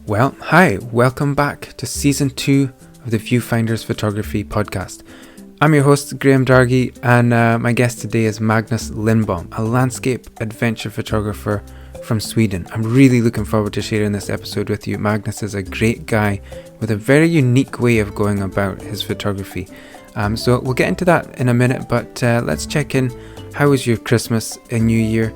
Well, hi, welcome back to Season 2 of the Viewfinders Photography Podcast. I'm your host, Graham Dargy, and my guest today is Magnus Lindbom, a landscape adventure photographer from Sweden. I'm really looking forward to sharing this episode with you. Magnus is a great guy with a very unique way of going about his photography. So we'll get into that in a minute, but let's check in. How was your Christmas and New Year?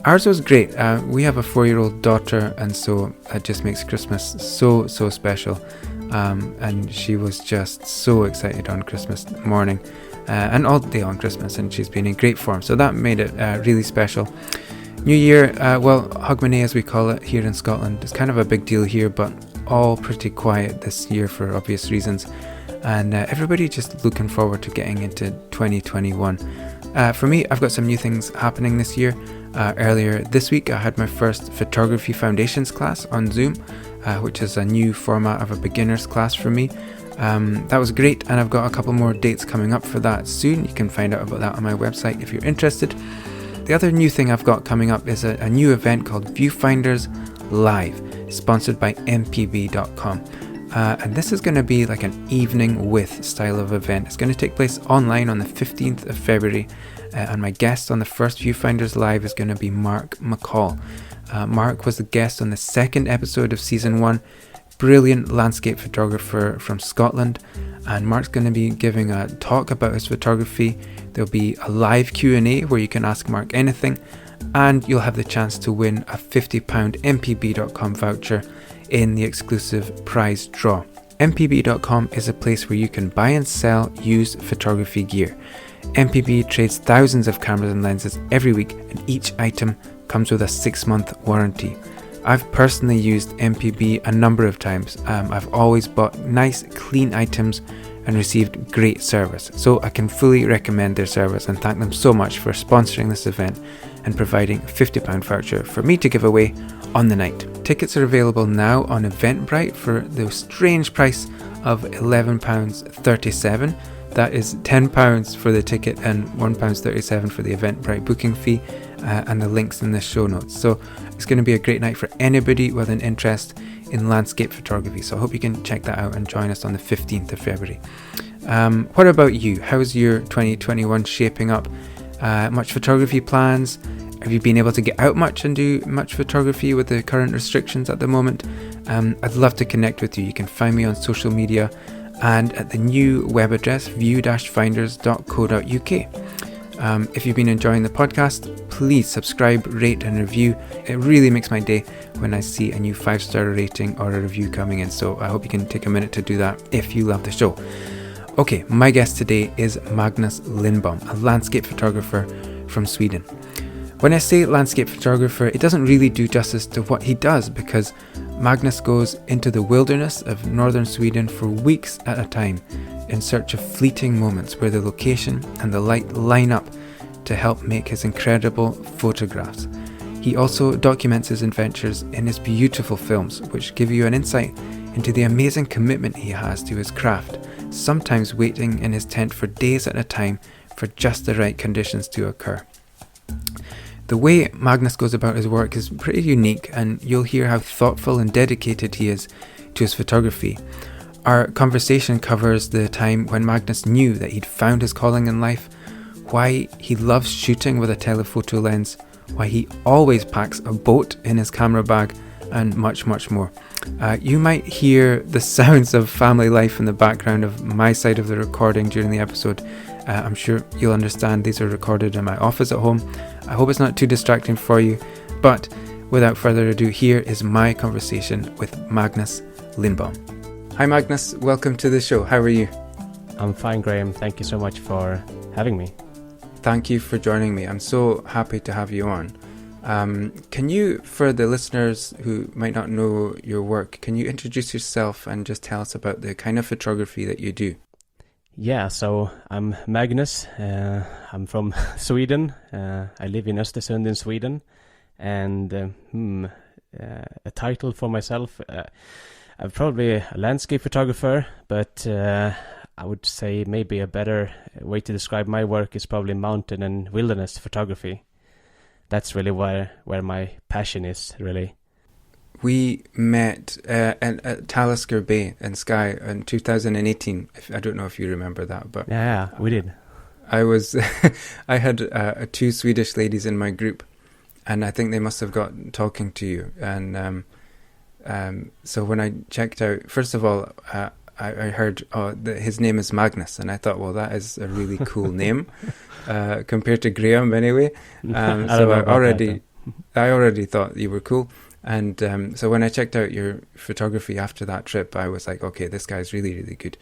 Ours was great. We have a 4-year-old daughter, and so it just makes Christmas so special. And she was just so excited on Christmas morning and all day on Christmas, and she's been in great form. So that made it really special. New Year, Hogmanay as we call it here in Scotland, it's kind of a big deal here, but all pretty quiet this year for obvious reasons. And everybody just looking forward to getting into 2021. For me, I've got some new things happening this year. Earlier this week, I had my first photography foundations class on Zoom, which is a new format of a beginner's class for me. That was great, and I've got a couple more dates coming up for that soon. You can find out about that on my website if you're interested. The other new thing I've got coming up is a new event called Viewfinders Live, sponsored by mpb.com. And this is going to be like an evening with style of event. It's going to take place online on the 15th of February. And my guest on the first Viewfinders Live is going to be Mark McCall. Mark was the guest on the second episode of Season 1. Brilliant landscape photographer from Scotland. And Mark's going to be giving a talk about his photography. There'll be a live Q&A where you can ask Mark anything. And you'll have the chance to win a £50 mpb.com voucher in the exclusive prize draw. mpb.com is a place where you can buy and sell used photography gear. MPB trades thousands of cameras and lenses every week, and each item comes with a 6-month warranty. I've personally used MPB a number of times. I've always bought nice, clean items and received great service. So I can fully recommend their service and thank them so much for sponsoring this event and providing a £50 voucher for me to give away on the night. Tickets are available now on Eventbrite for the strange price of £11.37. That is £10 for the ticket and £1.37 for the Eventbrite booking fee, and the links in the show notes. So it's going to be a great night for anybody with an interest in landscape photography. So I hope you can check that out and join us on the 15th of February. What about you? How's your 2021 shaping up? Much photography plans? Have you been able to get out much and do much photography with the current restrictions at the moment? I'd love to connect with you. You can find me on social media and at the new web address view-finders.co.uk. If you've been enjoying the podcast, please subscribe, rate and review. It really makes my day when I see a new 5-star rating or a review coming in, so I hope you can take a minute to do that if you love the show. Okay, my guest today is Magnus Lindbom, a landscape photographer from Sweden. When I say landscape photographer, it doesn't really do justice to what he does, because Magnus goes into the wilderness of northern Sweden for weeks at a time in search of fleeting moments where the location and the light line up to help make his incredible photographs. He also documents his adventures in his beautiful films, which give you an insight into the amazing commitment he has to his craft, sometimes waiting in his tent for days at a time for just the right conditions to occur. The way Magnus goes about his work is pretty unique, and you'll hear how thoughtful and dedicated he is to his photography. Our conversation covers the time when Magnus knew that he'd found his calling in life, why he loves shooting with a telephoto lens, why he always packs a boat in his camera bag, and much more. You might hear the sounds of family life in the background of my side of the recording during the episode. I'm sure you'll understand these are recorded in my office at home. I hope it's not too distracting for you, but without further ado, here is my conversation with Magnus Lindbom. Hi Magnus, welcome to the show. How are you? I'm fine, Graham. Thank you so much for having me. Thank you for joining me. I'm so happy to have you on. Can you, for the listeners who might not know your work, can you introduce yourself and just tell us about the kind of photography that you do? Yeah, so I'm Magnus. I'm from Sweden. I live in Östersund in Sweden. And a title for myself, I'm probably a landscape photographer, but I would say maybe a better way to describe my work is probably mountain and wilderness photography. That's really where my passion is, really. We met at Talisker Bay in Skye in 2018. I don't know if you remember that, but yeah, we did. I had 2 Swedish ladies in my group, and I think they must have got talking to you. And so when I checked out, first of all, I heard that his name is Magnus, and I thought, well, that is a really cool name compared to Graham, anyway. So I already thought you were cool. And so when I checked out your photography after that trip, I was like, okay, this guy's really, really good.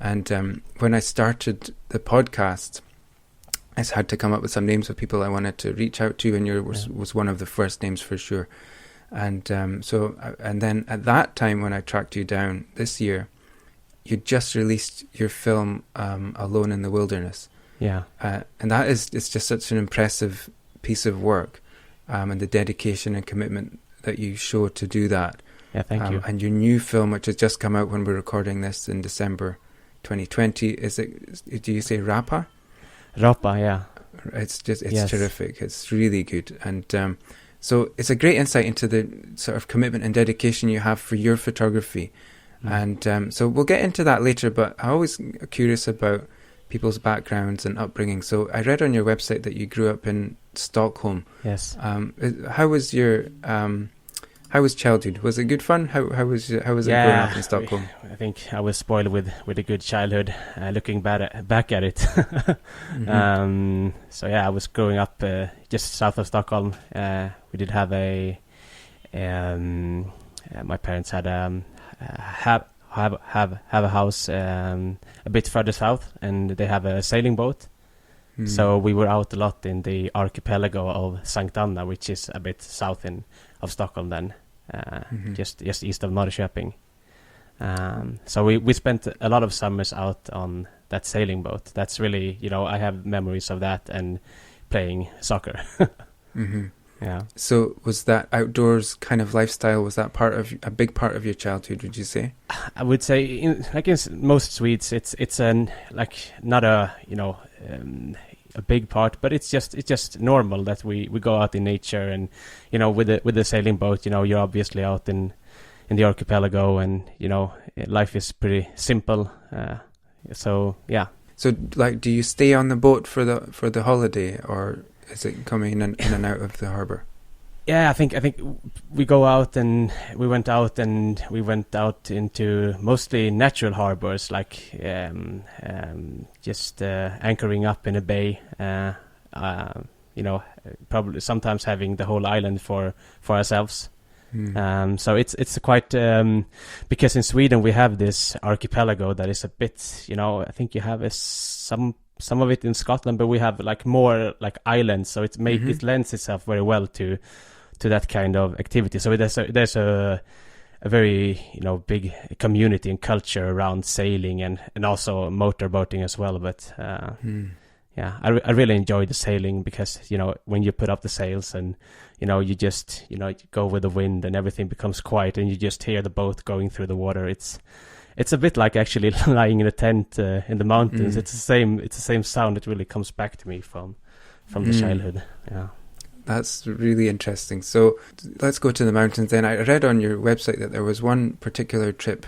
And when I started the podcast, I had to come up with some names of people I wanted to reach out to, and yours was one of the first names for sure. And and then at that time when I tracked you down this year, you just released your film Alone in the Wilderness. Yeah. And that it's just such an impressive piece of work, and the dedication and commitment that you show to do that. Yeah, thank you. And your new film, which has just come out when we're recording this in December 2020, do you say Rapa? Rapa, yeah. It's terrific. It's really good. And so it's a great insight into the sort of commitment and dedication you have for your photography. And so we'll get into that later, but I'm always curious about people's backgrounds and upbringing. So I read on your website that you grew up in Stockholm. Yes. How was childhood? Was it good fun? How was it growing up in Stockholm? I think I was spoiled with a good childhood. Looking back at it. Mm-hmm. So yeah, I was growing up just south of Stockholm. We did have my parents had have a house a bit further south, and they have a sailing boat. So we were out a lot in the archipelago of Sankt Anna, which is a bit south of Stockholm then, just east of Norrköping. So we spent a lot of summers out on that sailing boat. That's really, I have memories of that and playing soccer. Mm-hmm. Yeah. So was that outdoors kind of lifestyle, was that a big part of your childhood, would you say? I would say, in most Swedes, it's not a, a big part, but it's just normal that we go out in nature, and, with the sailing boat, you're obviously out in the archipelago, and, life is pretty simple. So, yeah. So, do you stay on the boat for the holiday, or is it coming in and out of the harbour? Yeah, I think we go out, and we went out into mostly natural harbors, like just anchoring up in a bay. Probably sometimes having the whole island for ourselves. So it's quite because in Sweden we have this archipelago that is a bit, I think you have some of it in Scotland, but we have more islands, so it lends itself very well to that kind of activity. So there's a very big community and culture around sailing and also motorboating as well. But yeah, I really enjoy the sailing because when you put up the sails and you just go with the wind and everything becomes quiet and you just hear the boat going through the water. It's a bit like actually lying in a tent in the mountains. It's the same sound. It really comes back to me from the childhood. Yeah. That's really interesting. So let's go to the mountains then. I read on your website that there was one particular trip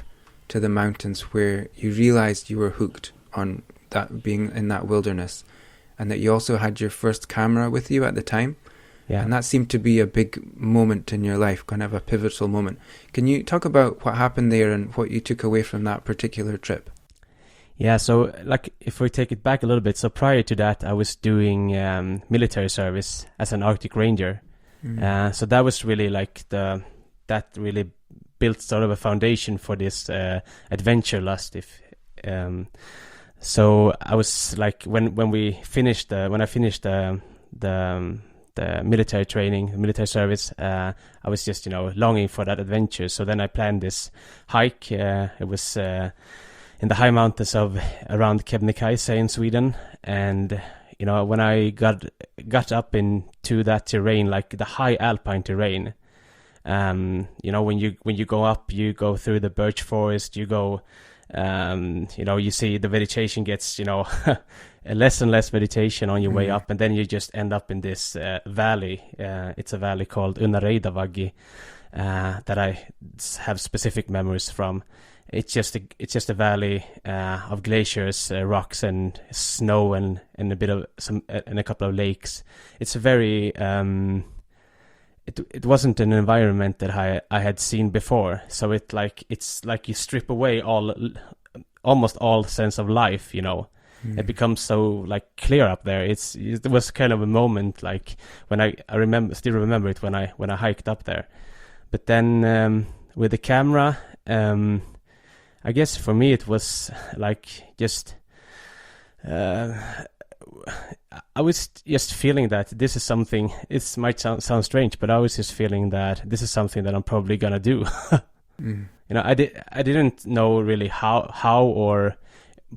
to the mountains where you realized you were hooked on that, being in that wilderness, and that you also had your first camera with you at the time. Yeah. And that seemed to be a big moment in your life, kind of a pivotal moment. Can you talk about what happened there and what you took away from that particular trip? Yeah, so if we take it back a little bit, so prior to that I was doing military service as an Arctic Ranger. So that was really that really built sort of a foundation for this adventure lust. So I was when I finished the military training, the military service, I was just longing for that adventure. So then I planned this hike. It was in the high mountains around Kebnekaise in Sweden, and when I got up into that terrain, like the high alpine terrain, when you go up, you go through the birch forest, you go, you see the vegetation gets less and less vegetation on your way up, and then you just end up in this valley. It's a valley called Unnareidavaggi. that I have specific memories from. It's just a valley of glaciers, rocks, and snow, and a bit of and a couple of lakes. It's a very it wasn't an environment that I had seen before. So it's like you strip away almost all sense of life. It becomes so like clear up there. It was kind of a moment like when I still remember it when I hiked up there. But then with the camera, I guess for me it was like just I was just feeling that this is something. It might sound strange, but I was just feeling that this is something that I'm probably gonna do. I didn't know really how or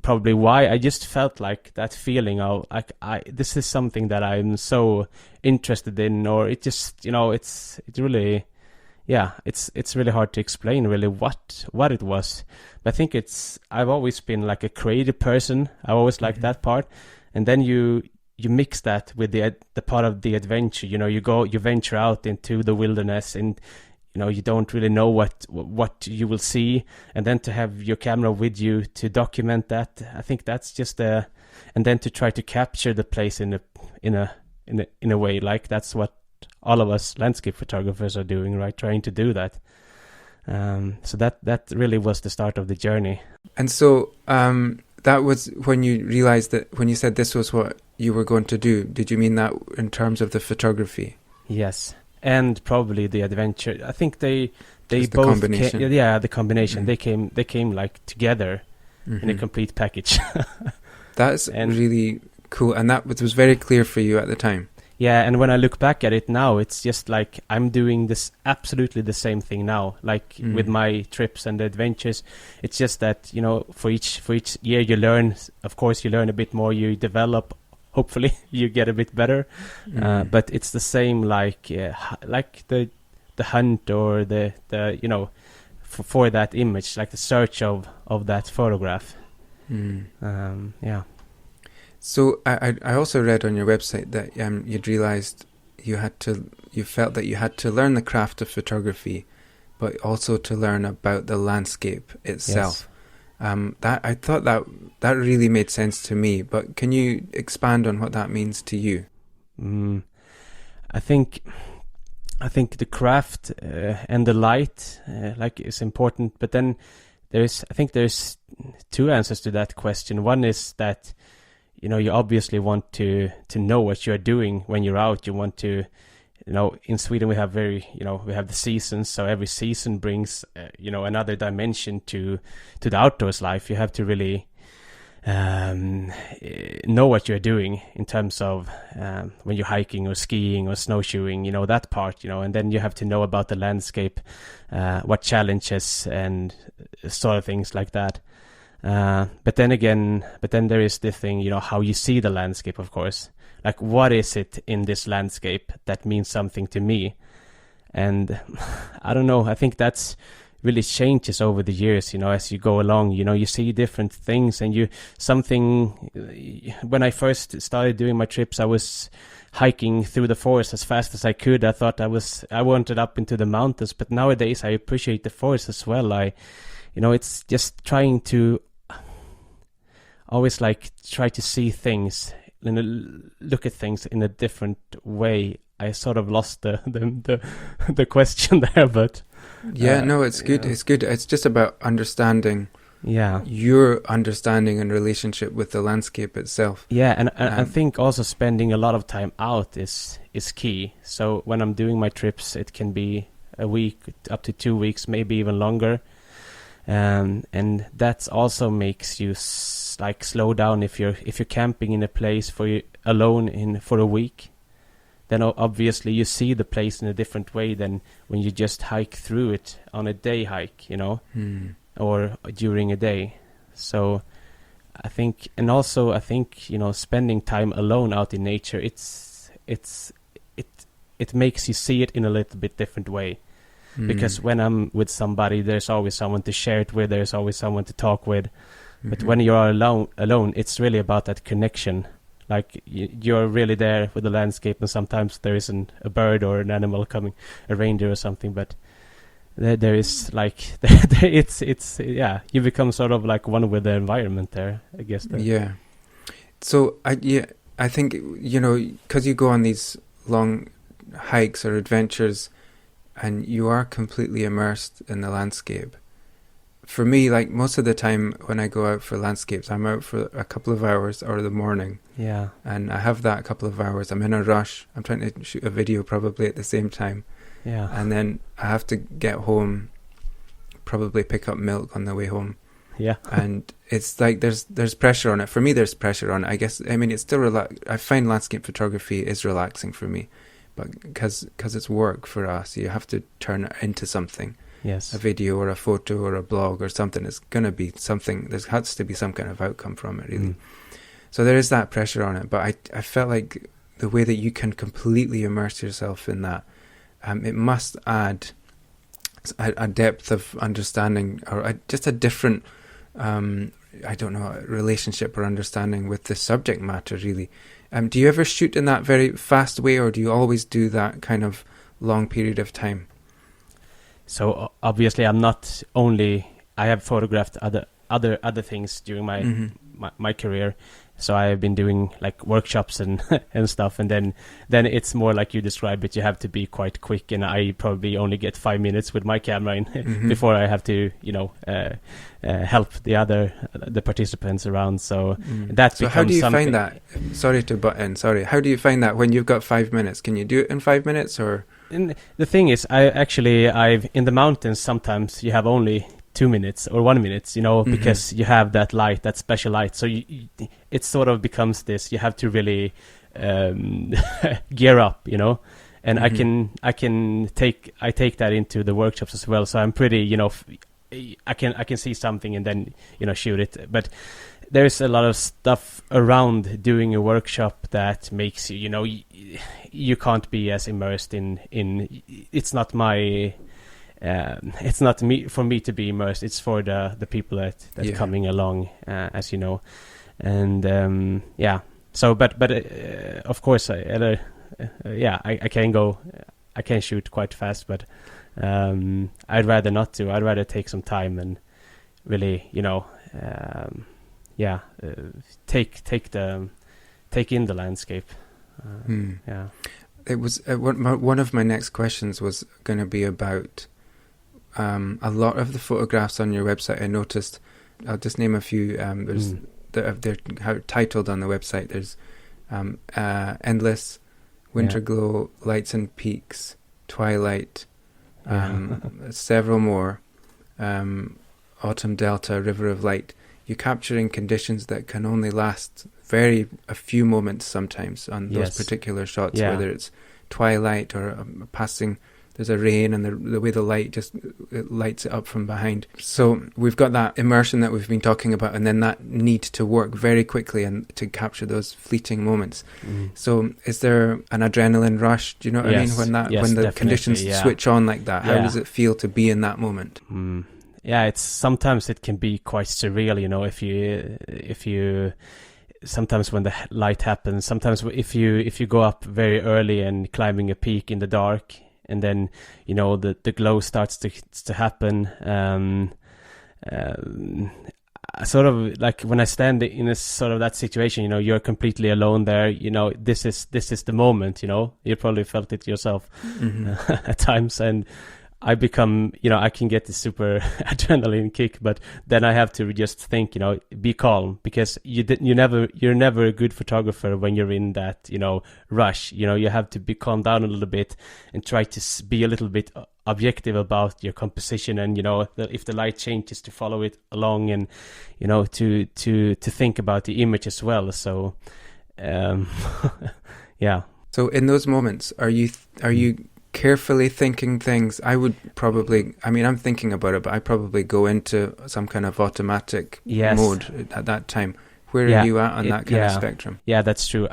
probably why. I just felt like that feeling of like this is something that I'm so interested in, or it just it's really. Yeah, it's really hard to explain really what it was. But I think I've always been like a creative person. I always liked that part. And then you mix that with the part of the adventure. You venture out into the wilderness, and you don't really know what you will see. And then to have your camera with you to document that, I think that's just and then to try to capture the place in a way, like that's what all of us landscape photographers are doing, right? Trying to do that. So that really was the start of the journey. And so that was when you realized that, when you said this was what you were going to do, did you mean that in terms of the photography? Yes, and probably the adventure. I think they Just both the combination. the combination. They came like together in a complete package. That's really cool, and that was very clear for you at the time. Yeah, and when I look back at it now, it's just like I'm doing this absolutely the same thing now, like with my trips and adventures. It's just that for each year you learn. Of course, you learn a bit more. You develop. Hopefully, you get a bit better. But it's the same, like the hunt or the for that image, like the search of that photograph. Yeah. So I also read on your website that you'd realized you felt that you had to learn the craft of photography, but also to learn about the landscape itself. Yes. That I thought that really made sense to me, but can you expand on what that means to you? I think the craft and the light is important, but then there's two answers to that question. One is that you obviously want to know what you're doing when you're out. You want to, in Sweden we have we have the seasons, so every season brings another dimension to the outdoors life. You have to really know what you're doing in terms of when you're hiking or skiing or snowshoeing, that part, and then you have to know about the landscape, what challenges and sort of things like that. But then there is the thing, how you see the landscape, of course. Like, what is it in this landscape that means something to me? And I don't know, I think that's really changes over the years, as you go along, you see different things, and when I first started doing my trips, I was hiking through the forest as fast as I could. I thought I wanted up into the mountains, but nowadays I appreciate the forest as well. It's just trying to always try to see things and look at things in a different way. I sort of lost the question there, but no, it's good. It's good. It's just about understanding. Yeah, your understanding and relationship with the landscape itself. Yeah, and I think also spending a lot of time out is key. So when I'm doing my trips, it can be a week up to 2 weeks, maybe even longer. And that also makes you slow down. If you're camping in a place alone for a week, then obviously you see the place in a different way than when you just hike through it on a day hike, or during a day. So I think spending time alone out in nature, it makes you see it in a little bit different way. Because when I'm with somebody, there's always someone to share it with. There's always someone to talk with. But when you're alone, it's really about that connection. Like you're really there with the landscape, and sometimes there isn't a bird or an animal coming, a reindeer or something. But there is like it's yeah, you become sort of like one with the environment there, I guess. Yeah. So I think, you know, because you go on these long hikes or adventures and you are completely immersed in the landscape. For me, like most of the time when I go out for landscapes, I'm out for a couple of hours or the morning. Yeah. And I have that couple of hours. I'm in a rush. I'm trying to shoot a video probably at the same time. Yeah. And then I have to get home, probably pick up milk on the way home. Yeah. And it's like there's pressure on it. For me, there's pressure on it. I guess, I mean, it's still I find landscape photography is relaxing for me, but because it's work for us, you have to turn it into something. Yes. A video or a photo or a blog or something. It's going to be something. There has to be some kind of outcome from it, really. So there is that pressure on it. But I felt like the way that you can completely immerse yourself in that, it must add a depth of understanding or just a different, I don't know, relationship or understanding with the subject matter, really. Do you ever shoot in that very fast way, or do you always do that kind of long period of time? So obviously, I'm not only. I have photographed other things during my career. So I have been doing like workshops and and stuff, and then it's more like you described it. You have to be quite quick, and I probably only get 5 minutes with my camera in before I have to, you know, help the participants around. So that. So how do you find that? Sorry to butt in. Sorry. How do you find that when you've got 5 minutes? Can you do it in 5 minutes or? And the thing is, I've in the mountains sometimes you have only 2 minutes or 1 minute, you know, because you have that light, that special light. So it sort of becomes this. You have to really gear up, you know. And I take that into the workshops as well. So I'm pretty, you know, I can see something and then, you know, shoot it. But there's a lot of stuff around doing a workshop that makes you, you know, you can't be as immersed in. It's not my. It's not for me to be immersed. It's for the people that coming along, as you know, and yeah. So, but of course, I can shoot quite fast, but I'd rather not to. I'd rather take some time and really, you know, take in the landscape. Yeah. It was one of my next questions was going to be about. A lot of the photographs on your website, I noticed, I'll just name a few, they're titled on the website. There's Endless, Winter Glow, Lights and Peaks, Twilight, several more, Autumn Delta, River of Light. You're capturing conditions that can only last a few moments sometimes on those particular shots, whether it's twilight or passing. There's a rain and the way the light just it lights it up from behind. So we've got that immersion that we've been talking about, and then that need to work very quickly and to capture those fleeting moments. So is there an adrenaline rush? Do you know what I mean? When the conditions switch on like that, how does it feel to be in that moment? Yeah, sometimes it can be quite surreal, you know, if you sometimes when the light happens, sometimes if you go up very early and climbing a peak in the dark. And then, you know, the glow starts to happen. Sort of like when I stand in a sort of that situation, you know, you're completely alone there. You know, this is the moment. You know, you probably felt it yourself at times, and I become, you know, I can get this super adrenaline kick, but then I have to just think, you know, be calm, because you're never a good photographer when you're in that, you know, rush. You know, you have to be calm down a little bit and try to be a little bit objective about your composition, and, you know, if the light changes, to follow it along, and, you know, to think about the image as well. So, yeah. So in those moments, are you carefully thinking things? I'm thinking about it, but I probably go into some kind of automatic mode at that time. Where are you at on that kind of spectrum? Yeah, that's true.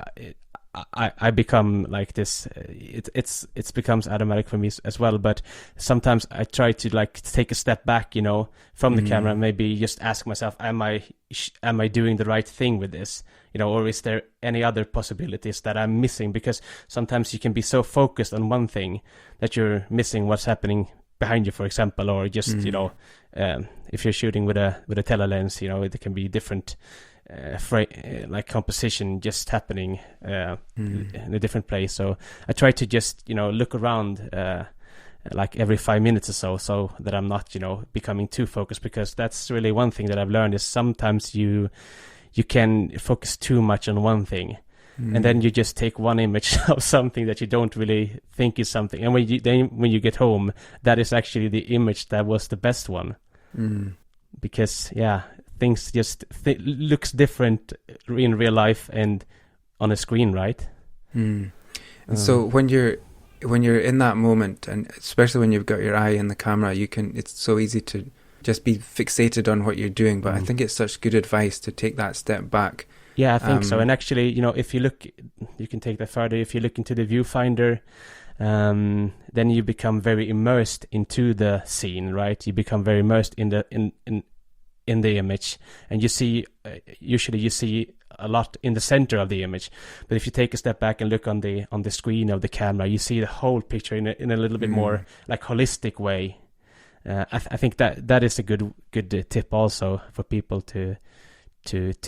I become like this. It becomes automatic for me as well. But sometimes I try to like take a step back, you know, from the camera, and maybe just ask myself, am I doing the right thing with this? You know, or is there any other possibilities that I'm missing? Because sometimes you can be so focused on one thing that you're missing what's happening behind you, for example, or just if you're shooting with a telelens, it can be different like composition just happening in a different place. So I try to just look around like every 5 minutes or so that I'm not becoming too focused, because that's really one thing that I've learned is sometimes you can focus too much on one thing. And then you just take one image of something that you don't really think is something, and when you get home, that is actually the image that was the best one. Because things just looks different in real life and on a screen, right? So when you're in that moment, and especially when you've got your eye in the camera, it's so easy to just be fixated on what you're doing. But I think it's such good advice to take that step back. Yeah, I think so. And actually, if you look, you can take that further. If you look into the viewfinder, then you become very immersed into the scene, right? You become very immersed in the image, and you see usually you see a lot in the center of the image. But if you take a step back and look on the screen of the camera, you see the whole picture in a little bit more like holistic way. I think that is a good tip also for people to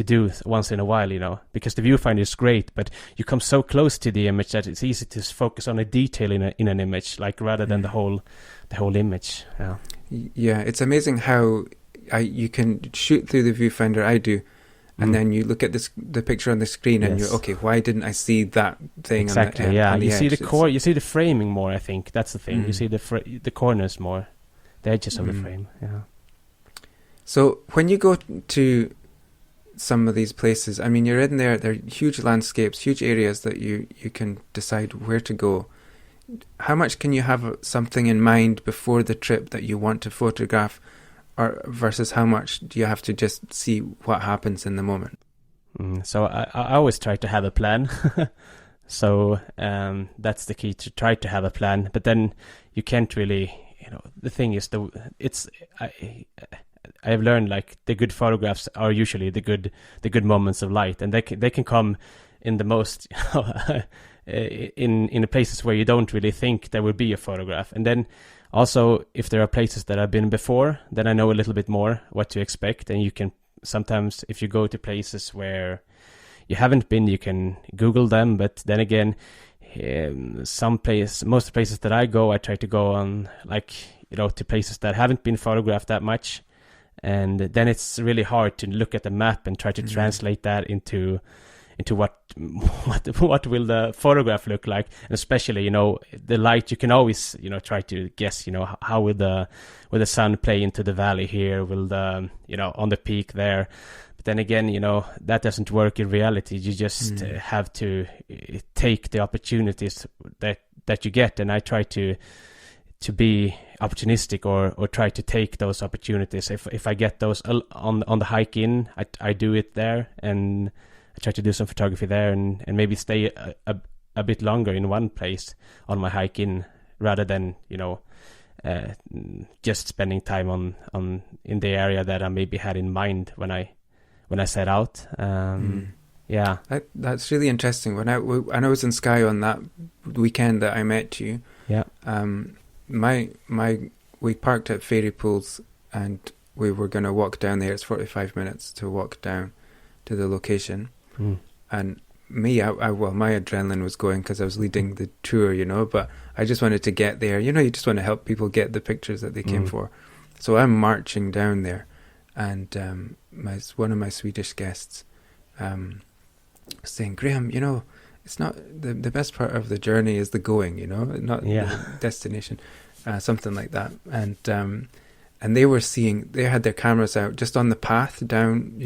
do once in a while, because the viewfinder is great, but you come so close to the image that it's easy to focus on a detail in an image, like rather than the whole image. Yeah, it's amazing how you can shoot through the viewfinder. I do, and then you look at the picture on the screen, and you're okay. Why didn't I see that thing? Exactly. On the you edge? See the core. You see the framing more. I think that's the thing. You see the corners more, the edges of the frame. Yeah. So when you go to some of these places, I mean, you're in there, they're huge landscapes, huge areas that you can decide where to go. How much can you have something in mind before the trip that you want to photograph, or versus how much do you have to just see what happens in the moment? So I always try to have a plan. So that's the key, to try to have a plan, but then you can't really, the thing is I've learned, like, the good photographs are usually the good moments of light, and they can come in the most in the places where you don't really think there will be a photograph. And then also, if there are places that I've been before, then I know a little bit more what to expect. And you can sometimes, if you go to places where you haven't been, you can Google them. But then again, most places that I go, I try to go on, like, to places that haven't been photographed that much. And then it's really hard to look at the map and try to translate that into what will the photograph look like. And especially, the light, you can always, try to guess, how will the sun play into the valley here, will the, on the peak there. But then again, that doesn't work in reality. You just have to take the opportunities that you get. And I try to be opportunistic or try to take those opportunities. If I get those on the hike in, I do it there, and I try to do some photography there, and maybe stay a bit longer in one place on my hike in, rather than just spending time on in the area that I maybe had in mind when I set out. Yeah, that's really interesting. When I was in Skye on that weekend that I met you, we parked at Fairy Pools, and we were going to walk down there. It's 45 minutes to walk down to the location. And my adrenaline was going because I was leading the tour, but I just wanted to get there. You just want to help people get the pictures that they came for. So I'm marching down there, and one of my Swedish guests was saying, Graham, it's not the best part of the journey is the going, not the destination, something like that. And they had their cameras out just on the path down,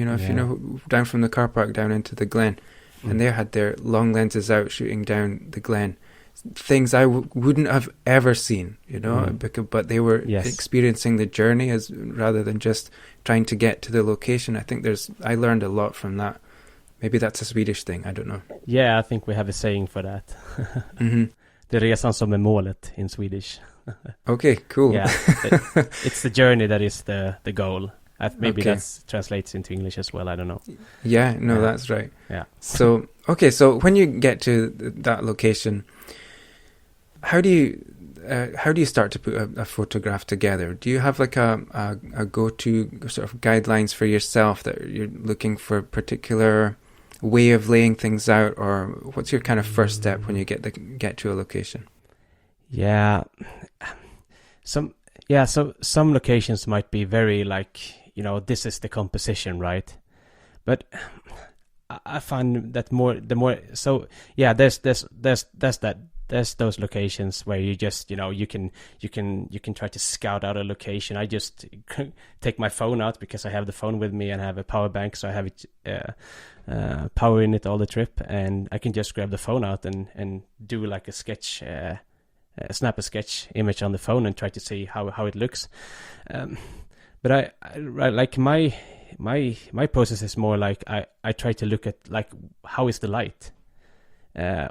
down from the car park down into the glen, and they had their long lenses out shooting down the glen, things I wouldn't have ever seen, but they were experiencing the journey rather than just trying to get to the location. I think I learned a lot from that. Maybe that's a Swedish thing. I don't know. Yeah, I think we have a saying for that. Det är resan som är målet in Swedish. Okay, cool. Yeah, it's the journey that is the goal. Maybe that translates into English as well. I don't know. Yeah, no, that's right. Yeah. So when you get to that location, how do you how do you start to put a photograph together? Do you have like a go-to sort of guidelines for yourself that you're looking for a particular way of laying things out, or what's your kind of first step when you get to a location? Yeah, so some locations might be very like, this is the composition, right? But I find that there's those locations where you just, you can try to scout out a location. I just take my phone out because I have the phone with me and I have a power bank, so I have it power in it all the trip, and I can just grab the phone out and do like a sketch, snap a sketch image on the phone and try to see how it looks. But I like my process is more like I try to look at like, how is the light?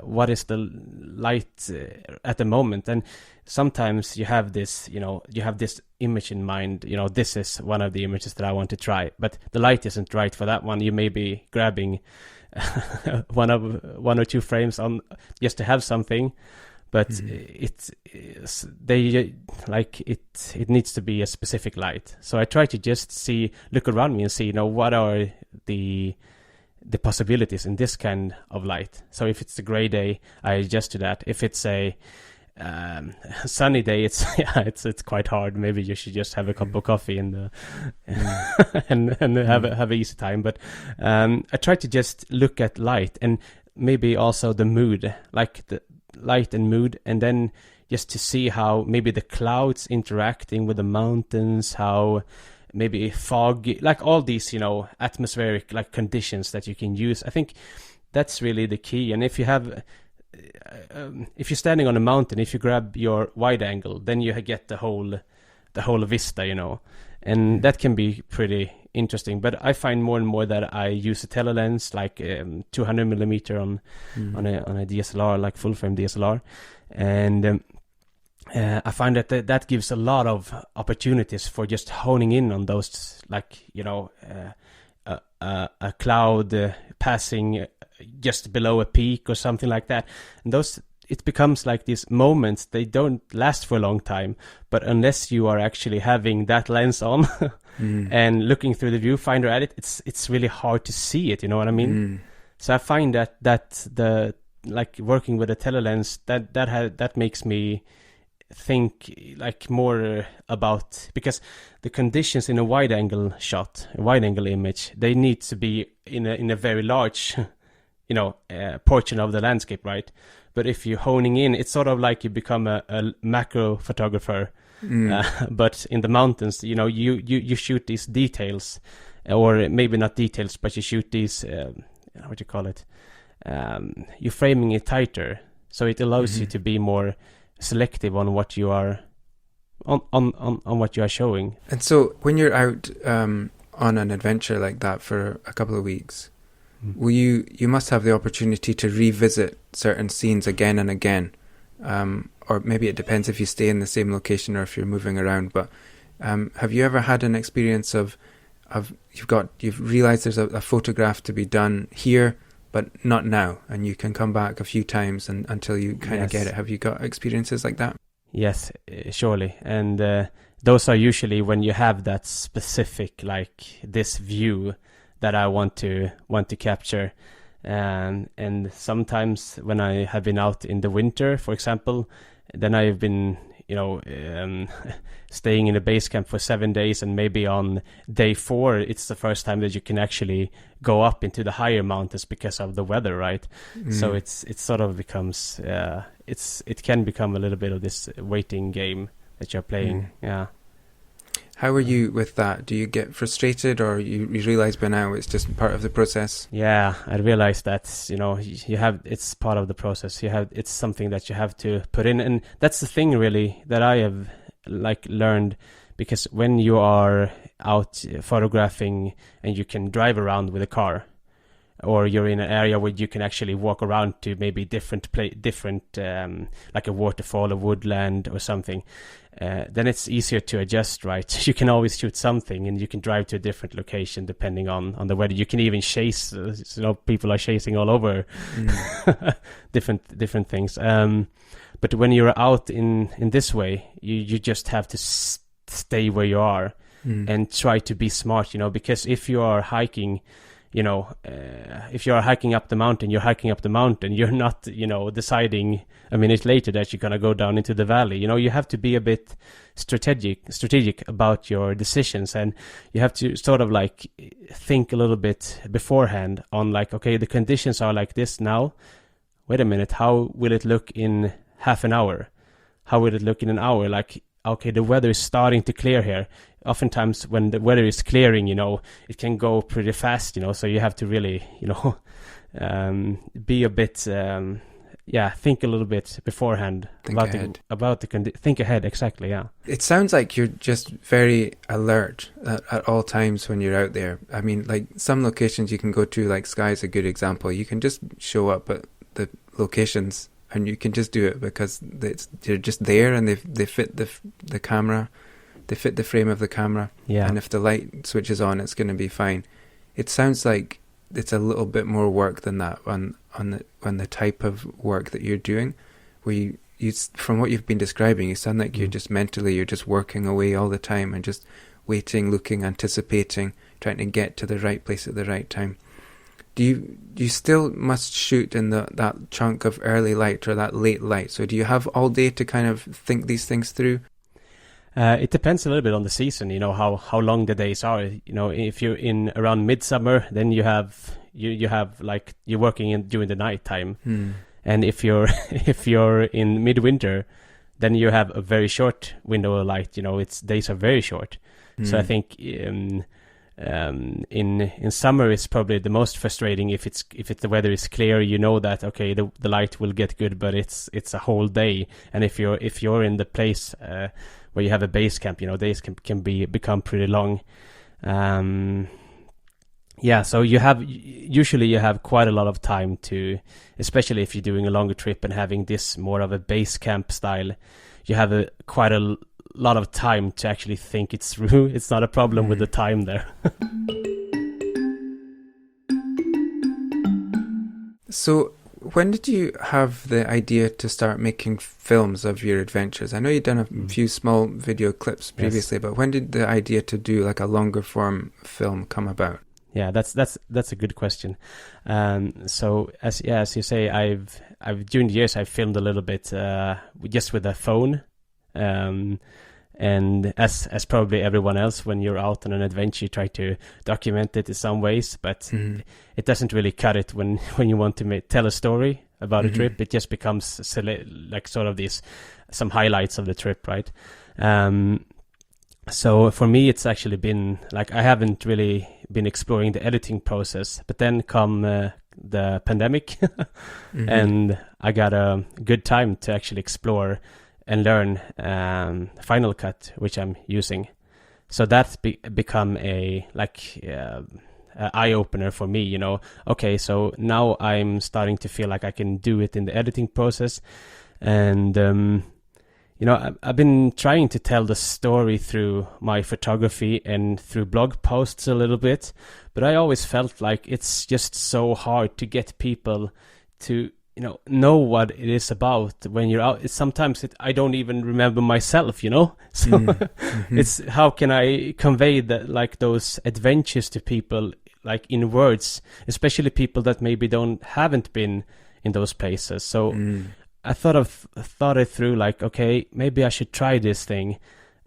What is the light at the moment? And sometimes you have this, you have this image in mind, this is one of the images that I want to try, but the light isn't right for that one. You may be grabbing one or two frames on just to have something, but it needs to be a specific light. So I try to just look around me and see, what are the possibilities in this kind of light. So if it's a gray day, I adjust to that. If it's a sunny day, it's quite hard. Maybe you should just have a cup of coffee and have an easy time. But I try to just look at light and maybe also the mood, like the light and mood, and then just to see how maybe the clouds interacting with the mountains, how maybe fog, like all these, atmospheric like conditions that you can use. I think that's really the key. And if you have, if you're standing on a mountain, if you grab your wide angle, then you get the whole vista, and that can be pretty interesting. But I find more and more that I use a telelens, like 200 millimeter on a DSLR, like full frame DSLR, and I find that gives a lot of opportunities for just honing in on those, like, a cloud passing just below a peak or something like that. And it becomes like these moments, they don't last for a long time, but unless you are actually having that lens on and looking through the viewfinder at it, it's really hard to see it, you know what I mean? So I find that the, like, working with a telelens, that makes me think like more about, because the conditions in a wide angle shot, a wide angle image, they need to be in a very large portion of the landscape, right? But if you're honing in, it's sort of like you become a macro photographer, but in the mountains, you shoot these details, or maybe not details, but you shoot these what do you call it, you're framing it tighter, so it allows you to be more selective on what you are on what you are showing. And so when you're out on an adventure like that for a couple of weeks, will you must have the opportunity to revisit certain scenes again and again, or maybe it depends if you stay in the same location or if you're moving around, but have you ever had an experience of you've realized there's a photograph to be done here but not now, and you can come back a few times until you kind of get it? Have you got experiences like that? Yes, surely. And those are usually when you have that specific, like, this view that I want to capture. And sometimes when I have been out in the winter, for example, then I've been staying in a base camp for 7 days, and maybe on day 4 it's the first time that you can actually go up into the higher mountains because of the weather, right? So it sort of becomes it can become a little bit of this waiting game that you're playing. How are you with that? Do you get frustrated, or you realize by now it's just part of the process? Yeah, I realize that, you have, it's part of the process. It's something that you have to put in. And that's the thing really that I have learned, because when you are out photographing and you can drive around with a car, or you're in an area where you can actually walk around to maybe different like a waterfall, a woodland or something, then it's easier to adjust, right? You can always shoot something, and you can drive to a different location depending on the weather. You can even chase, people are chasing all over different things. But when you're out in this way, you just have to stay where you are and try to be smart, because if you are hiking, if you are hiking up the mountain, you're not, deciding a minute later that you're going to go down into the valley. You have to be a bit strategic about your decisions, and you have to sort of like think a little bit beforehand on like, okay, the conditions are like this now. Wait a minute, how will it look in half an hour? How will it look in an hour? Like, okay, the weather is starting to clear here. Oftentimes when the weather is clearing, it can go pretty fast, so you have to really, be a bit, think a little bit beforehand. Think ahead, exactly, yeah. It sounds like you're just very alert at all times when you're out there. I mean, like some locations you can go to, like Skye is a good example. You can just show up at the locations and you can just do it because they're just there and they fit the camera. They fit the frame of the camera. Yeah. And if the light switches on, it's going to be fine. It sounds like it's a little bit more work than that on the type of work that you're doing, where you from what you've been describing, you sound like you're just mentally, you're just working away all the time and just waiting, looking, anticipating, trying to get to the right place at the right time. Do you still must shoot in that chunk of early light or that late light? So do you have all day to kind of think these things through? It depends a little bit on the season, how long the days are. If you're in around midsummer, then you have like you're working during the night time. And if you're in midwinter, then you have a very short window of light. Days are very short. So I think in summer it's probably the most frustrating if the weather is clear. That okay, the light will get good, but it's a whole day. And if you're in the place where you have a base camp, days can become pretty long. So you have quite a lot of time to, especially if you're doing a longer trip and having this more of a base camp style, you have quite a lot of time to actually think it through. It's not a problem with the time there. So when did you have the idea to start making films of your adventures? I know you've done a few small video clips previously, yes. But when did the idea to do like a longer form film come about? Yeah, that's a good question. So as you say, I've during the years I've filmed a little bit just with a phone, and as probably everyone else, when you're out on an adventure, you try to document it in some ways, but it doesn't really cut it when you want to tell a story about a trip. It just becomes like sort of some highlights of the trip, right? So for me, it's actually been like I haven't really been exploring the editing process, but then come the pandemic, and I got a good time to actually explore and learn Final Cut, which I'm using. So that's become a eye opener for me. Okay, so now I'm starting to feel like I can do it in the editing process, and I've been trying to tell the story through my photography and through blog posts a little bit, but I always felt like it's just so hard to get people to know what it is about when you're out. Sometimes I don't even remember myself, so it's how can I convey that, like, those adventures to people, like in words, especially people that maybe haven't been in those places. So I thought it through, like, okay, maybe I should try this thing.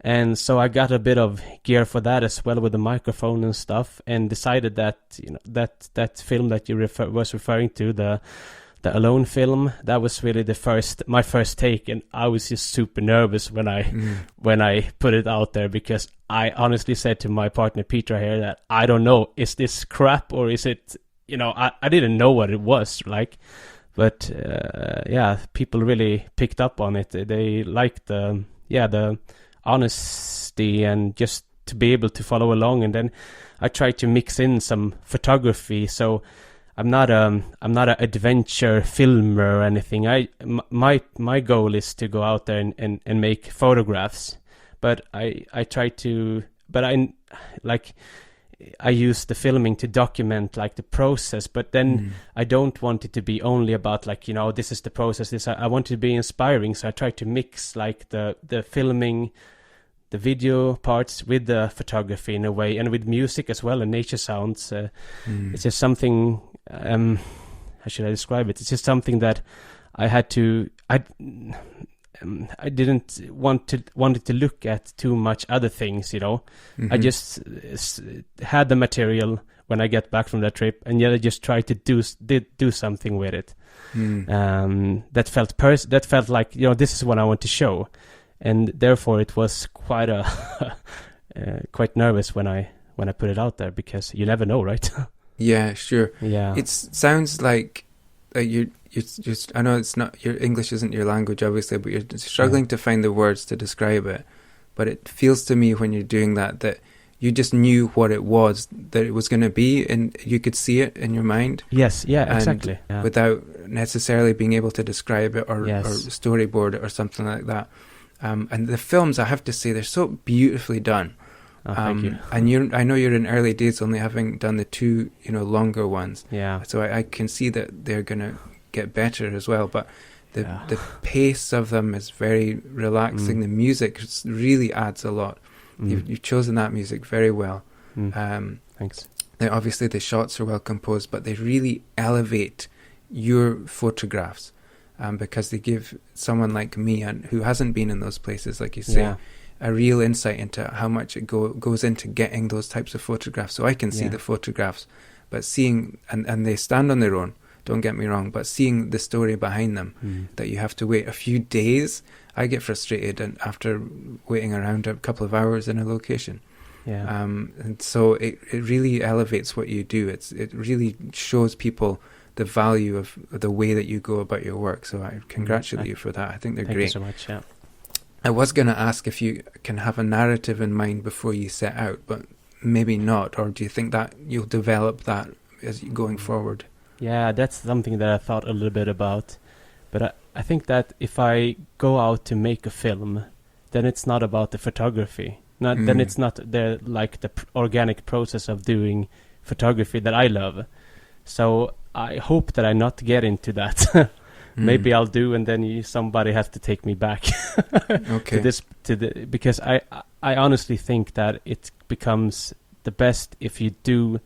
And so I got a bit of gear for that as well, with the microphone and stuff, and decided that that film that you was referring to, the Alone film, that was really my first take, and I was just super nervous when I put it out there, because I honestly said to my partner Petra here that I don't know, is this crap or is it, I didn't know what it was like, but people really picked up on it. They liked the honesty and just to be able to follow along, and then I tried to mix in some photography. So I'm not an adventure filmer or anything. My goal is to go out there and make photographs, but I try to, but I like I use the filming to document like the process, but then I don't want it to be only about like, you know, this is the process. I want it to be inspiring, so I try to mix like the filming, the video parts with the photography in a way, and with music as well and nature sounds. It's just something. How should I describe it? It's just something that I had to. I didn't wanted to look at too much other things, you know. I just had the material when I get back from that trip, and yet I just tried to do something with it. That felt like, you know, this is what I want to show, and therefore it was quite quite nervous when I put it out there, because you never know, right? Yeah, sure. Yeah. It sounds like you just, I know it's not, your English isn't your language, obviously, but you're struggling to find the words to describe it. But it feels to me when you're doing that you just knew what it was, that it was going to be, and you could see it in your mind. Yes, yeah, exactly. Yeah. Without necessarily being able to describe it or Yes. storyboard it or something like that. And the films, I have to say, they're so beautifully done. Oh, thank you. And I know you're in early days, only having done the two, you know, longer ones. Yeah. So I can see that they're going to get better as well. But the pace of them is very relaxing. The music really adds a lot. You've chosen that music very well. Thanks. Obviously, the shots are well composed, but they really elevate your photographs, because they give someone like me, and who hasn't been in those places, like you say, a real insight into how much it goes into getting those types of photographs. So I can see the photographs, but seeing, and they stand on their own, don't get me wrong, but seeing the story behind them, that you have to wait a few days, I get frustrated, and after waiting around a couple of hours in a location. Yeah. And so it really elevates what you do. It really shows people the value of the way that you go about your work. So I congratulate you for that. I think they're great. Thank you so much. Yeah. I was going to ask if you can have a narrative in mind before you set out, but maybe not. Or do you think that you'll develop that as you going forward? Yeah, that's something that I thought a little bit about. But I think that if I go out to make a film, then it's not about the photography. Then it's not the organic process of doing photography that I love. So I hope that I not get into that. Maybe I'll do, and then somebody has to take me back Okay. because I honestly think that it becomes the best if you do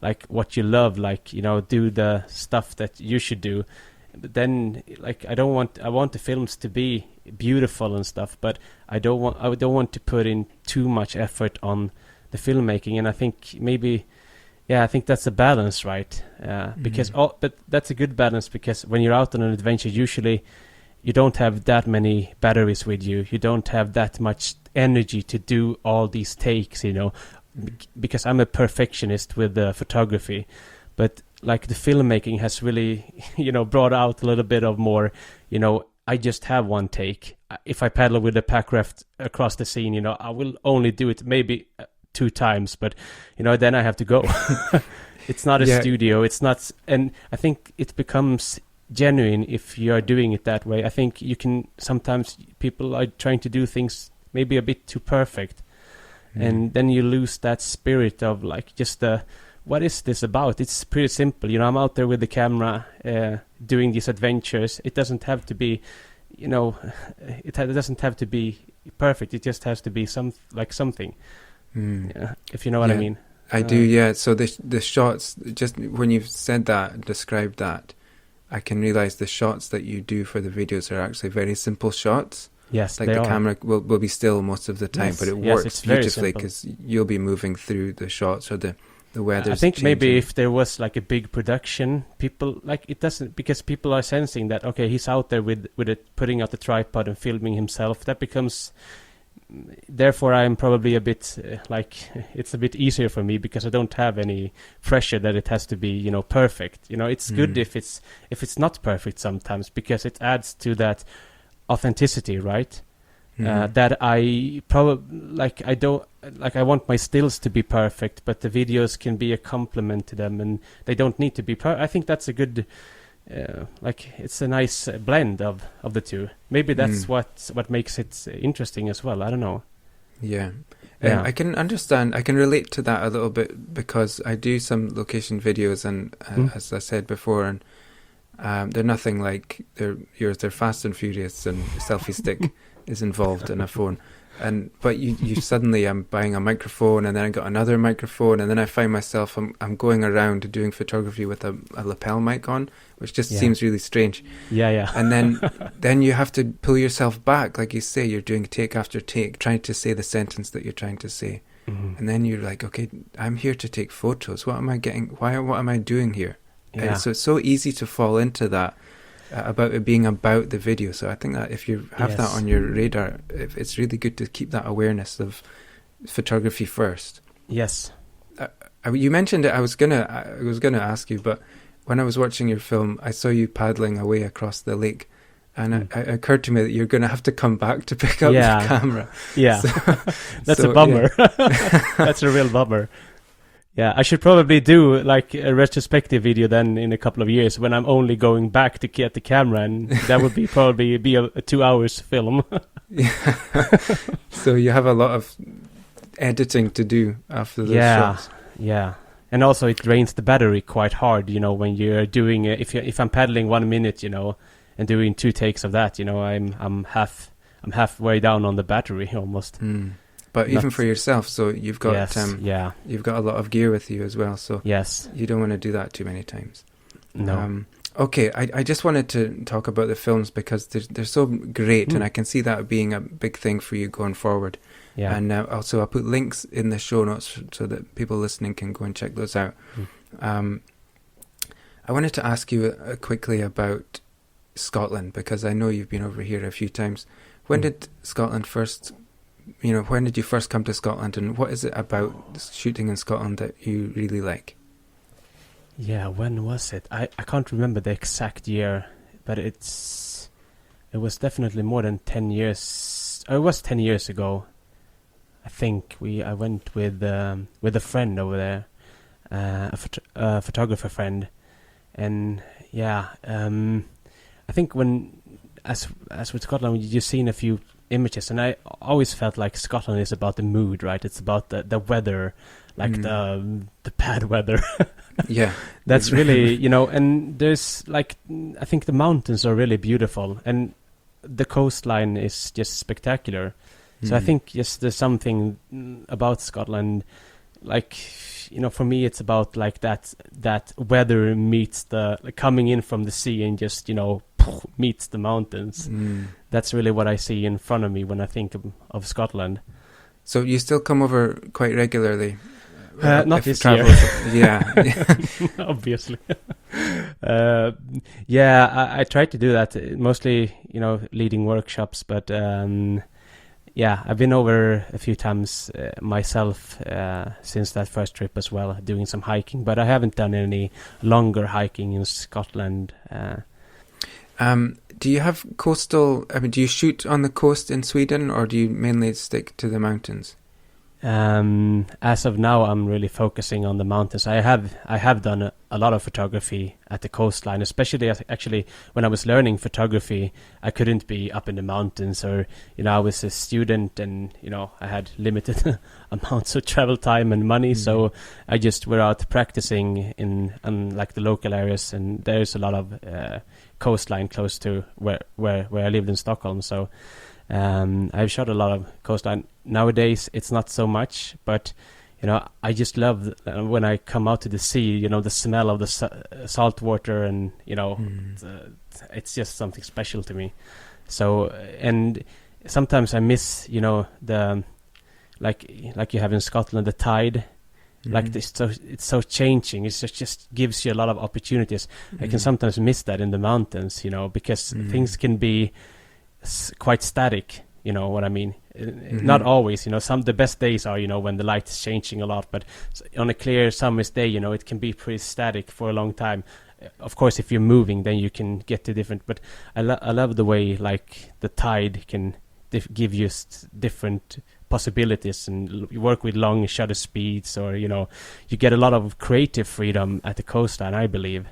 like what you love, like, you know, do the stuff that you should do. But then, like, I want the films to be beautiful and stuff, but I don't want to put in too much effort on the filmmaking. And I think I think that's a balance, right? But that's a good balance, because when you're out on an adventure, usually you don't have that many batteries with you. You don't have that much energy to do all these takes, you know, because I'm a perfectionist with the photography. But like the filmmaking has really, you know, brought out a little bit of more, you know, I just have one take. If I paddle with a pack raft across the scene, you know, I will only do it maybe 2 times, but, you know, then I have to go. It's not a studio. It's not, and I think it becomes genuine if you are doing it that way. I think you can, sometimes people are trying to do things maybe a bit too perfect, and then you lose that spirit of like just what is this about? It's pretty simple. You know, I'm out there with the camera doing these adventures. It doesn't have to be, you know, it doesn't have to be perfect. It just has to be something. Yeah, if you know what I mean. I do, yeah. So the shots, just when you've said that, described that, I can realize the shots that you do for the videos are actually very simple shots. Yes, like they the are. Camera will be still most of the time, but it works beautifully because you'll be moving through the shots, or the weather's I think changing. maybe if there was like a big production, people like it doesn't, because people are sensing that, okay, he's out there with it, putting out the tripod and filming himself. That becomes, therefore I'm probably a bit it's a bit easier for me, because I don't have any pressure that it has to be, you know, perfect. You know, it's good if it's not perfect sometimes, because it adds to that authenticity, right? That I probably I want my stills to be perfect, but the videos can be a complement to them, and they don't need to be I think that's a good it's a nice blend of the two. Maybe that's what makes it interesting as well. I don't know. Yeah, Yeah. I can understand. I can relate to that a little bit because I do some location videos, and as I said before, and they're nothing like yours. They're fast and furious, and a selfie stick is involved in a phone. But you suddenly, I'm buying a microphone, and then I got another microphone, and then I find myself I'm going around doing photography with a lapel mic on, which just seems really strange. Yeah. And then you have to pull yourself back, like you say. You're doing take after take, trying to say the sentence that you're trying to say, and then you're like, okay, I'm here to take photos. What am I getting? What am I doing here? Yeah. So it's so easy to fall into that. About it being about the video. So I think that if you have that on your radar, it's really good to keep that awareness of photography first. Yes. You mentioned it. I was gonna ask you, but when I was watching your film, I saw you paddling away across the lake, and it occurred to me that you're going to have to come back to pick up the camera. Yeah, that's a bummer. Yeah. That's a real bummer. Yeah, I should probably do like a retrospective video then in a couple of years when I'm only going back to get the camera, and that would probably be a 2 hours film. Yeah. So you have a lot of editing to do after those shots. Yeah. And also it drains the battery quite hard, when you're doing if I'm paddling 1 minute, and doing 2 takes of that, I'm halfway down on the battery almost. But even for yourself, so you've got you've got a lot of gear with you as well, so you don't want to do that too many times. No. Okay, I just wanted to talk about the films because they're so great, and I can see that being a big thing for you going forward. Yeah. And also I'll put links in the show notes so that people listening can go and check those out. I wanted to ask you quickly about Scotland, because I know you've been over here a few times. When did Scotland first... when did you first come to Scotland, and what is it about shooting in Scotland that you really like? Yeah, when was it? I can't remember the exact year, but it was definitely more than 10 years. It was 10 years ago. I think I went with a friend over there, a photographer friend, and I think as with Scotland, you've seen a few images, and I always felt like Scotland is about the mood, right? It's about the weather, like the bad weather. Yeah, that's really and there's like, I think the mountains are really beautiful, and the coastline is just spectacular. So I think there's something about Scotland, like for me it's about like that weather meets the coming in from the sea and just meets the mountains. That's really what I see in front of me when I think of Scotland. So you still come over quite regularly? Not this year. Yeah. Obviously. I try to do that, mostly, leading workshops, but I've been over a few times myself since that first trip as well, doing some hiking, but I haven't done any longer hiking in Scotland. Do you have do you shoot on the coast in Sweden, or do you mainly stick to the mountains? As of now, I'm really focusing on the mountains. I have done a lot of photography at the coastline, especially actually when I was learning photography. I couldn't be up in the mountains, or I was a student, and I had limited amounts of travel time and money, so I just were out practicing in like the local areas, and there's a lot of coastline close to where I lived in Stockholm, so I've shot a lot of coastline. Nowadays it's not so much, but I just love when I come out to the sea, the smell of the salt water, and it's just something special to me. So, and sometimes I miss the like you have in Scotland, the tide. Like this, so it's so changing. It just gives you a lot of opportunities. I can sometimes miss that in the mountains, because things can be quite static. You know what I mean? Not always. The best days are when the light is changing a lot. But on a clear summer's day, it can be pretty static for a long time. Of course, if you're moving, then you can get to different. But I love the way like the tide can give you different possibilities, and you work with long shutter speeds, or you get a lot of creative freedom at the coastline, I believe.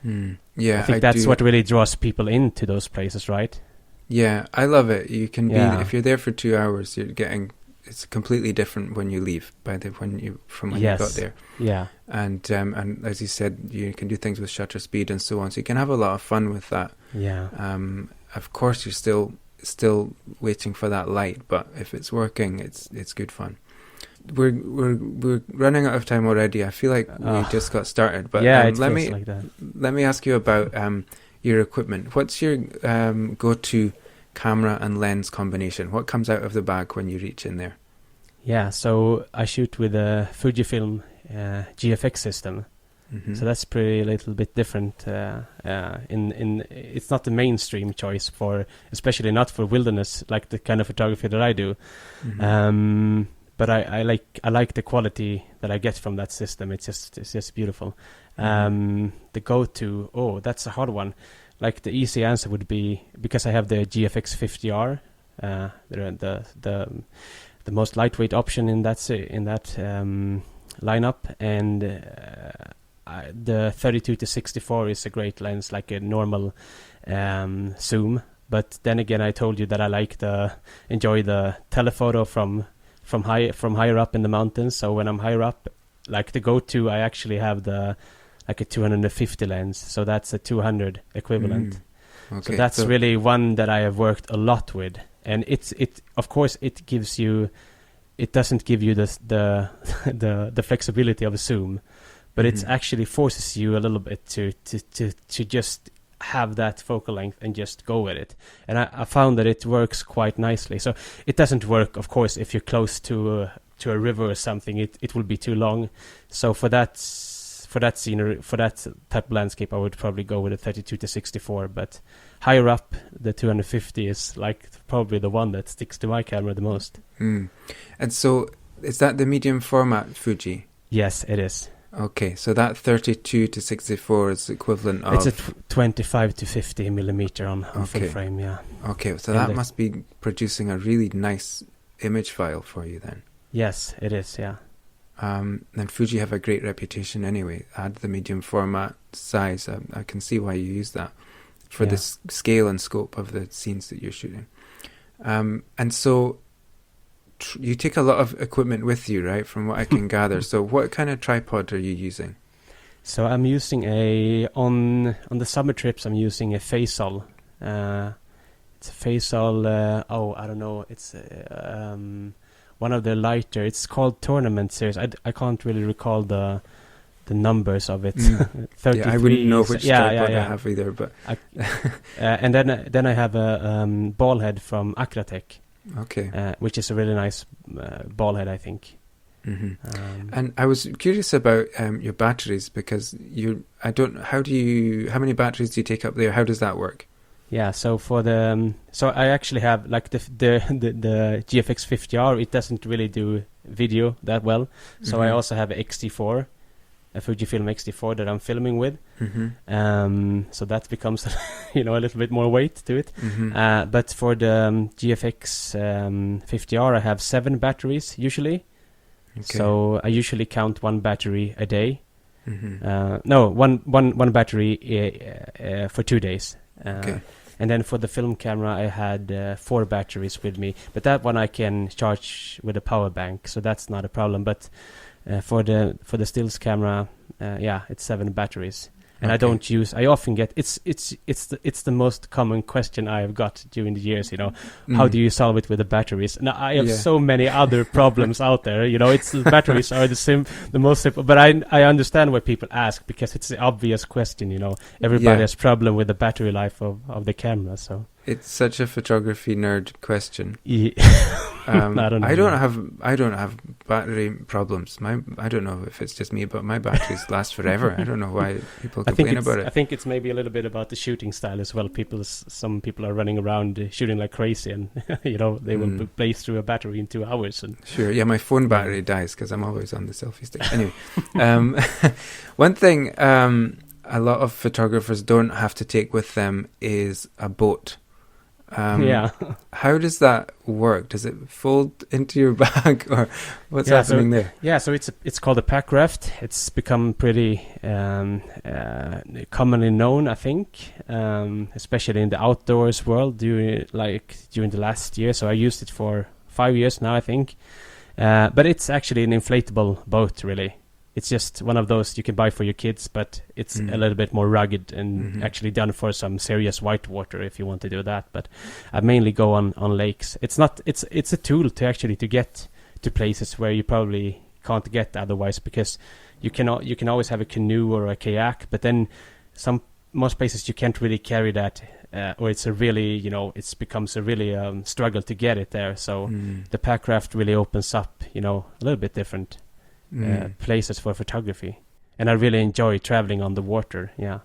Yeah, I think that's what really draws people into those places, right? Yeah, I love it. You can be if you're there for 2 hours, you're getting it's completely different when you leave when you got there. Yeah. And as you said, you can do things with shutter speed and so on, so you can have a lot of fun with that. Yeah. Of course, you're still waiting for that light, but if it's working, it's good fun. We're running out of time already. I feel like we just got started, but it feels like that. Let me ask you about your equipment. What's your go-to camera and lens combination? What comes out of the bag when you reach in there? Yeah, so I shoot with a Fujifilm GFX system. Mm-hmm. So that's pretty a little bit different. In it's not the mainstream choice especially not for wilderness, like the kind of photography that I do. Mm-hmm. But I like the quality that I get from that system. It's just beautiful. The go-to, that's a hard one. Like the easy answer would be, because I have the GFX 50R, the most lightweight option in that lineup, and the 32-64 is a great lens, like a normal zoom. But then again, I told you that I enjoy the telephoto from higher up in the mountains. So when I'm higher up, like the go-to, I actually have like a 250 lens. So that's a 200 equivalent. Okay. So that's really one that I have worked a lot with. And of course it doesn't give you the flexibility of a zoom, but it actually forces you a little bit to just have that focal length and just go with it. And I found that it works quite nicely. So it doesn't work, of course, if you're close to a river or something. It will be too long. So for that scenery, for that type of landscape, I would probably go with a 32-64. But higher up, the 250 is like probably the one that sticks to my camera the most. And so, is that the medium format Fuji? Yes, it is. Okay, so that 32-64 is equivalent of... It's a 25-50 millimeter on full frame, yeah. Okay, so that must be producing a really nice image file for you then. Yes, it is, yeah. And Fuji have a great reputation anyway. Add the medium format size. I can see why you use that for the scale and scope of the scenes that you're shooting. And so you take a lot of equipment with you, right? From what I can gather. So what kind of tripod are you using? So I'm using on the summer trips, I'm using a Faisal. It's a Faisal. I don't know. It's one of the lighter. It's called Tournament Series. I can't really recall the numbers of it. 33. Yeah, I wouldn't know which tripod I have either. But and then I have a ball head from Akratech. Okay. Which is a really nice ball head, I think. Mm-hmm. And I was curious about your batteries, because how many batteries do you take up there? How does that work? Yeah, so so I actually have like the GFX 50R. It doesn't really do video that well, so I also have a XT4, a Fujifilm XT4 that I'm filming with. So that becomes a little bit more weight to it. But for the GFX 50R, I have 7 batteries usually. Okay. So I usually count one battery a day. No, one battery for 2 days. Okay. And then for the film camera, I had 4 batteries with me, but that one I can charge with a power bank, so that's not a problem. But for the stills camera, it's 7 batteries. And okay. I often get it's the most common question I have got during the years. How do you solve it with the batteries? Now I have so many other problems out there. It's the batteries are the most simple. But I understand why people ask, because it's the obvious question. Everybody has problem with the battery life of the camera. So it's such a photography nerd question. Yeah. I don't have battery problems. I don't know if it's just me, but my batteries last forever. I don't know why people complain about it. I think it's maybe a little bit about the shooting style as well. Some people are running around shooting like crazy, and they will blaze through a battery in 2 hours. And sure, yeah, my phone battery dies because I'm always on the selfie stick. Anyway, one thing a lot of photographers don't have to take with them is a boat. How does that work? Does it fold into your bag, or what's happening there? Yeah, so it's called a pack raft. It's become pretty commonly known, I think, especially in the outdoors world during the last year. So I used it for 5 years now, I think. But it's actually an inflatable boat, really. It's just one of those you can buy for your kids, but it's a little bit more rugged and actually done for some serious whitewater if you want to do that. But I mainly go on lakes. It's a tool to get to places where you probably can't get otherwise, because you can always have a canoe or a kayak, but then most places you can't really carry that, or it's a really, it becomes a really struggle to get it there. So the packraft really opens up, a little bit different places for photography, and I really enjoy traveling on the water. Yeah.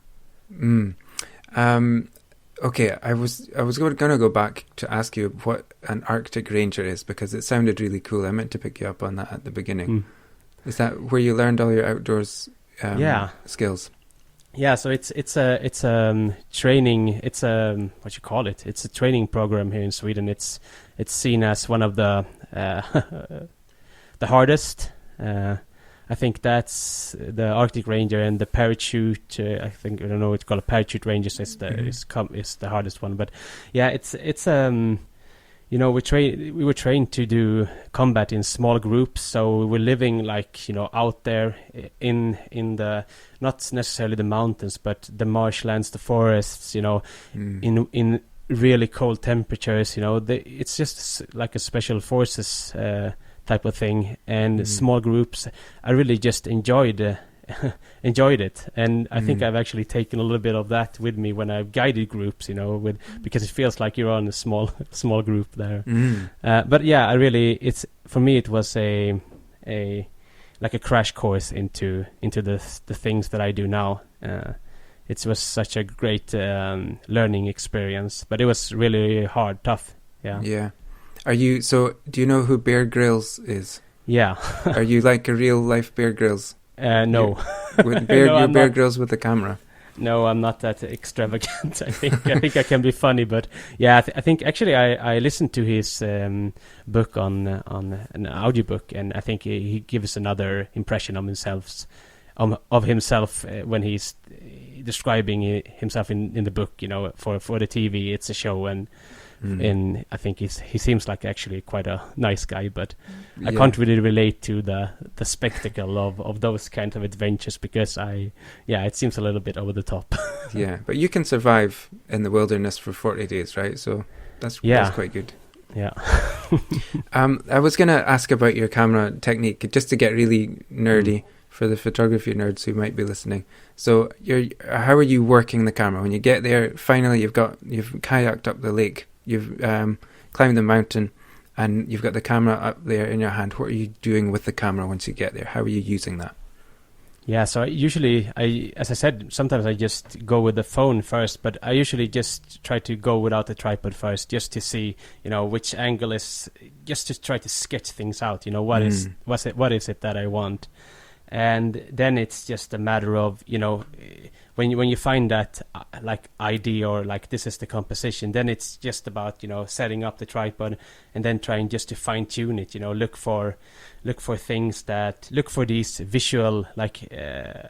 Okay, I was going to go back to ask you what an Arctic Ranger is, because it sounded really cool. I meant to pick you up on that at the beginning. Is that where you learned all your outdoors skills? Yeah, so it's a training. It's a what you call it? It's a training program here in Sweden. It's seen as one of the the hardest. I think that's the Arctic Ranger, and the parachute. I don't know. It's called a parachute ranger. Is the hardest one. But yeah, we were trained to do combat in small groups. So we were living out there in the, not necessarily the mountains, but the marshlands, the forests. In really cold temperatures. It's just like a special forces type of thing, and small groups. I really just enjoyed it, and I think I've actually taken a little bit of that with me when I've guided groups, because it feels like you're on a small group there. But yeah, for me it was a crash course into the things that I do now. It was such a great learning experience, but it was really hard, tough. Yeah. Do you know who Bear Grylls is? Yeah. Are you like a real life Bear Grylls? No. Bear Grylls with the camera? No, I'm not that extravagant. I think I can be funny, but yeah, I think actually I listened to his book on an audiobook, and I think he gives another impression of himself when he's describing himself in the book. For the TV, it's a show, and I think he seems like actually quite a nice guy, but I can't really relate to the spectacle of those kind of adventures, because it seems a little bit over the top. Yeah, but you can survive in the wilderness for 40 days, right? So that's quite good. Yeah. I was going to ask about your camera technique, just to get really nerdy for the photography nerds who might be listening. So how are you working the camera? When you get there, finally you've kayaked up the lake, you've climbed the mountain, and you've got the camera up there in your hand. What are you doing with the camera once you get there? How are you using that? Yeah, so as I said, sometimes I just go with the phone first, but I usually just try to go without the tripod first, just to see, which angle is, just to try to sketch things out. What is it that I want, and then it's just a matter of when you find that idea, or this is the composition, then it's just about setting up the tripod and then trying just to fine tune it. Look for things look for these visual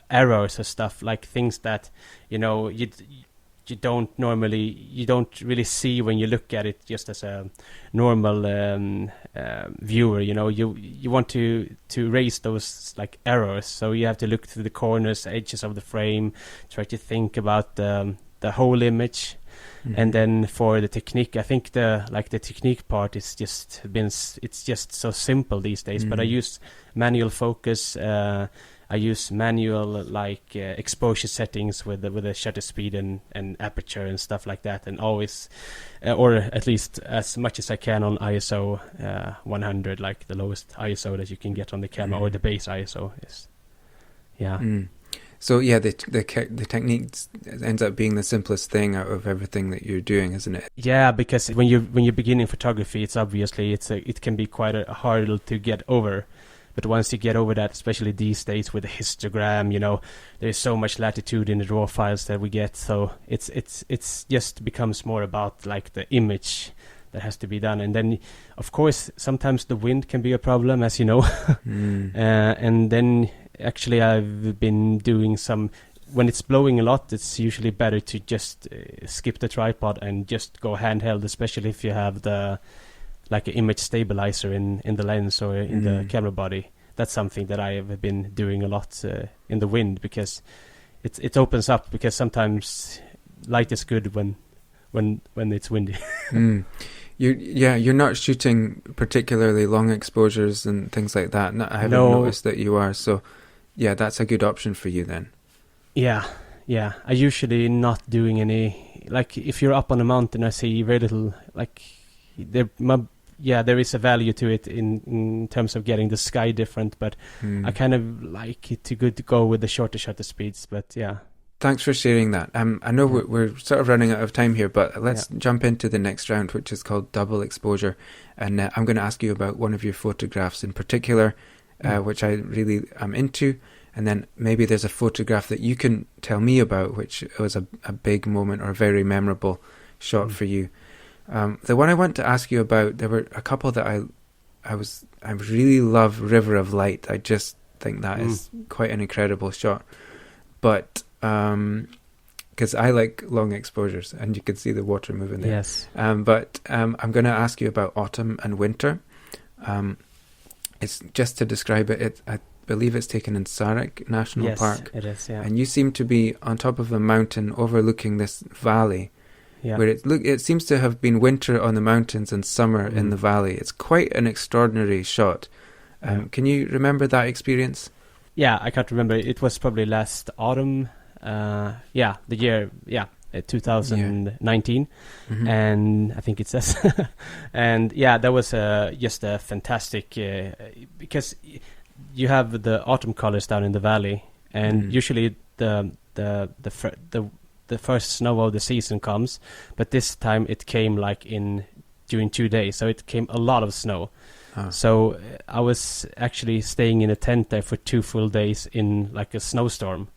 errors or stuff, things that you don't really see when you look at it just as a normal viewer. You want to raise those errors, so you have to look through the corners, edges of the frame, try to think about the whole image. And then for the technique, I think the technique part is it's just so simple these days. But I use manual focus. I use manual exposure settings with the shutter speed and aperture and stuff like that, and always, or at least as much as I can on ISO 100, the lowest ISO that you can get on the camera, or the base ISO is. Yeah. So yeah, the technique ends up being the simplest thing out of everything that you're doing, isn't it? Yeah, because when you're beginning photography, it can be quite a hurdle to get over. But once you get over that, especially these days with the histogram, there's so much latitude in the raw files that we get. So it's just becomes more about the image that has to be done. And then, of course, sometimes the wind can be a problem, as you know. And then actually I've been doing when it's blowing a lot, it's usually better to just skip the tripod and just go handheld, especially if you have the like an image stabilizer in the lens or in the camera body. That's something that I have been doing a lot in the wind, because it opens up, because sometimes light is good when it's windy. You're not shooting particularly long exposures and things like that. I haven't noticed that you are. So, yeah, that's a good option for you then. Yeah. I usually not doing any, like, if you're up on a mountain, I see very little, like, there is a value to it in terms of getting the sky different, but I kind of like it to go with the shorter shutter speeds, but yeah. Thanks for sharing that. I know we're sort of running out of time here, but let's jump into the next round, which is called double exposure. And I'm going to ask you about one of your photographs in particular, which I really am into. And then maybe there's a photograph that you can tell me about, which was a big moment or a very memorable shot for you. The one I want to ask you about, there were a couple that I really love River of Light. I just think that is quite an incredible shot. But because I like long exposures and you can see the water moving there. Yes. But I'm going to ask you about autumn and winter. It's just to describe it. I believe it's taken in Sarek National Park. Yes, it is. Yeah. And you seem to be on top of a mountain overlooking this valley. Yeah. Where it seems to have been winter on the mountains and summer in the valley. It's quite an extraordinary shot. Can you remember that experience? Yeah, I can't remember. It was probably last autumn. The year, 2019. And I think it says. And yeah, that was just a fantastic, because you have the autumn colors down in the valley, and usually the first snow of the season comes, but this time it came like during 2 days, so it came a lot of snow. So I was actually staying in a tent there for 2 full days in like a snowstorm,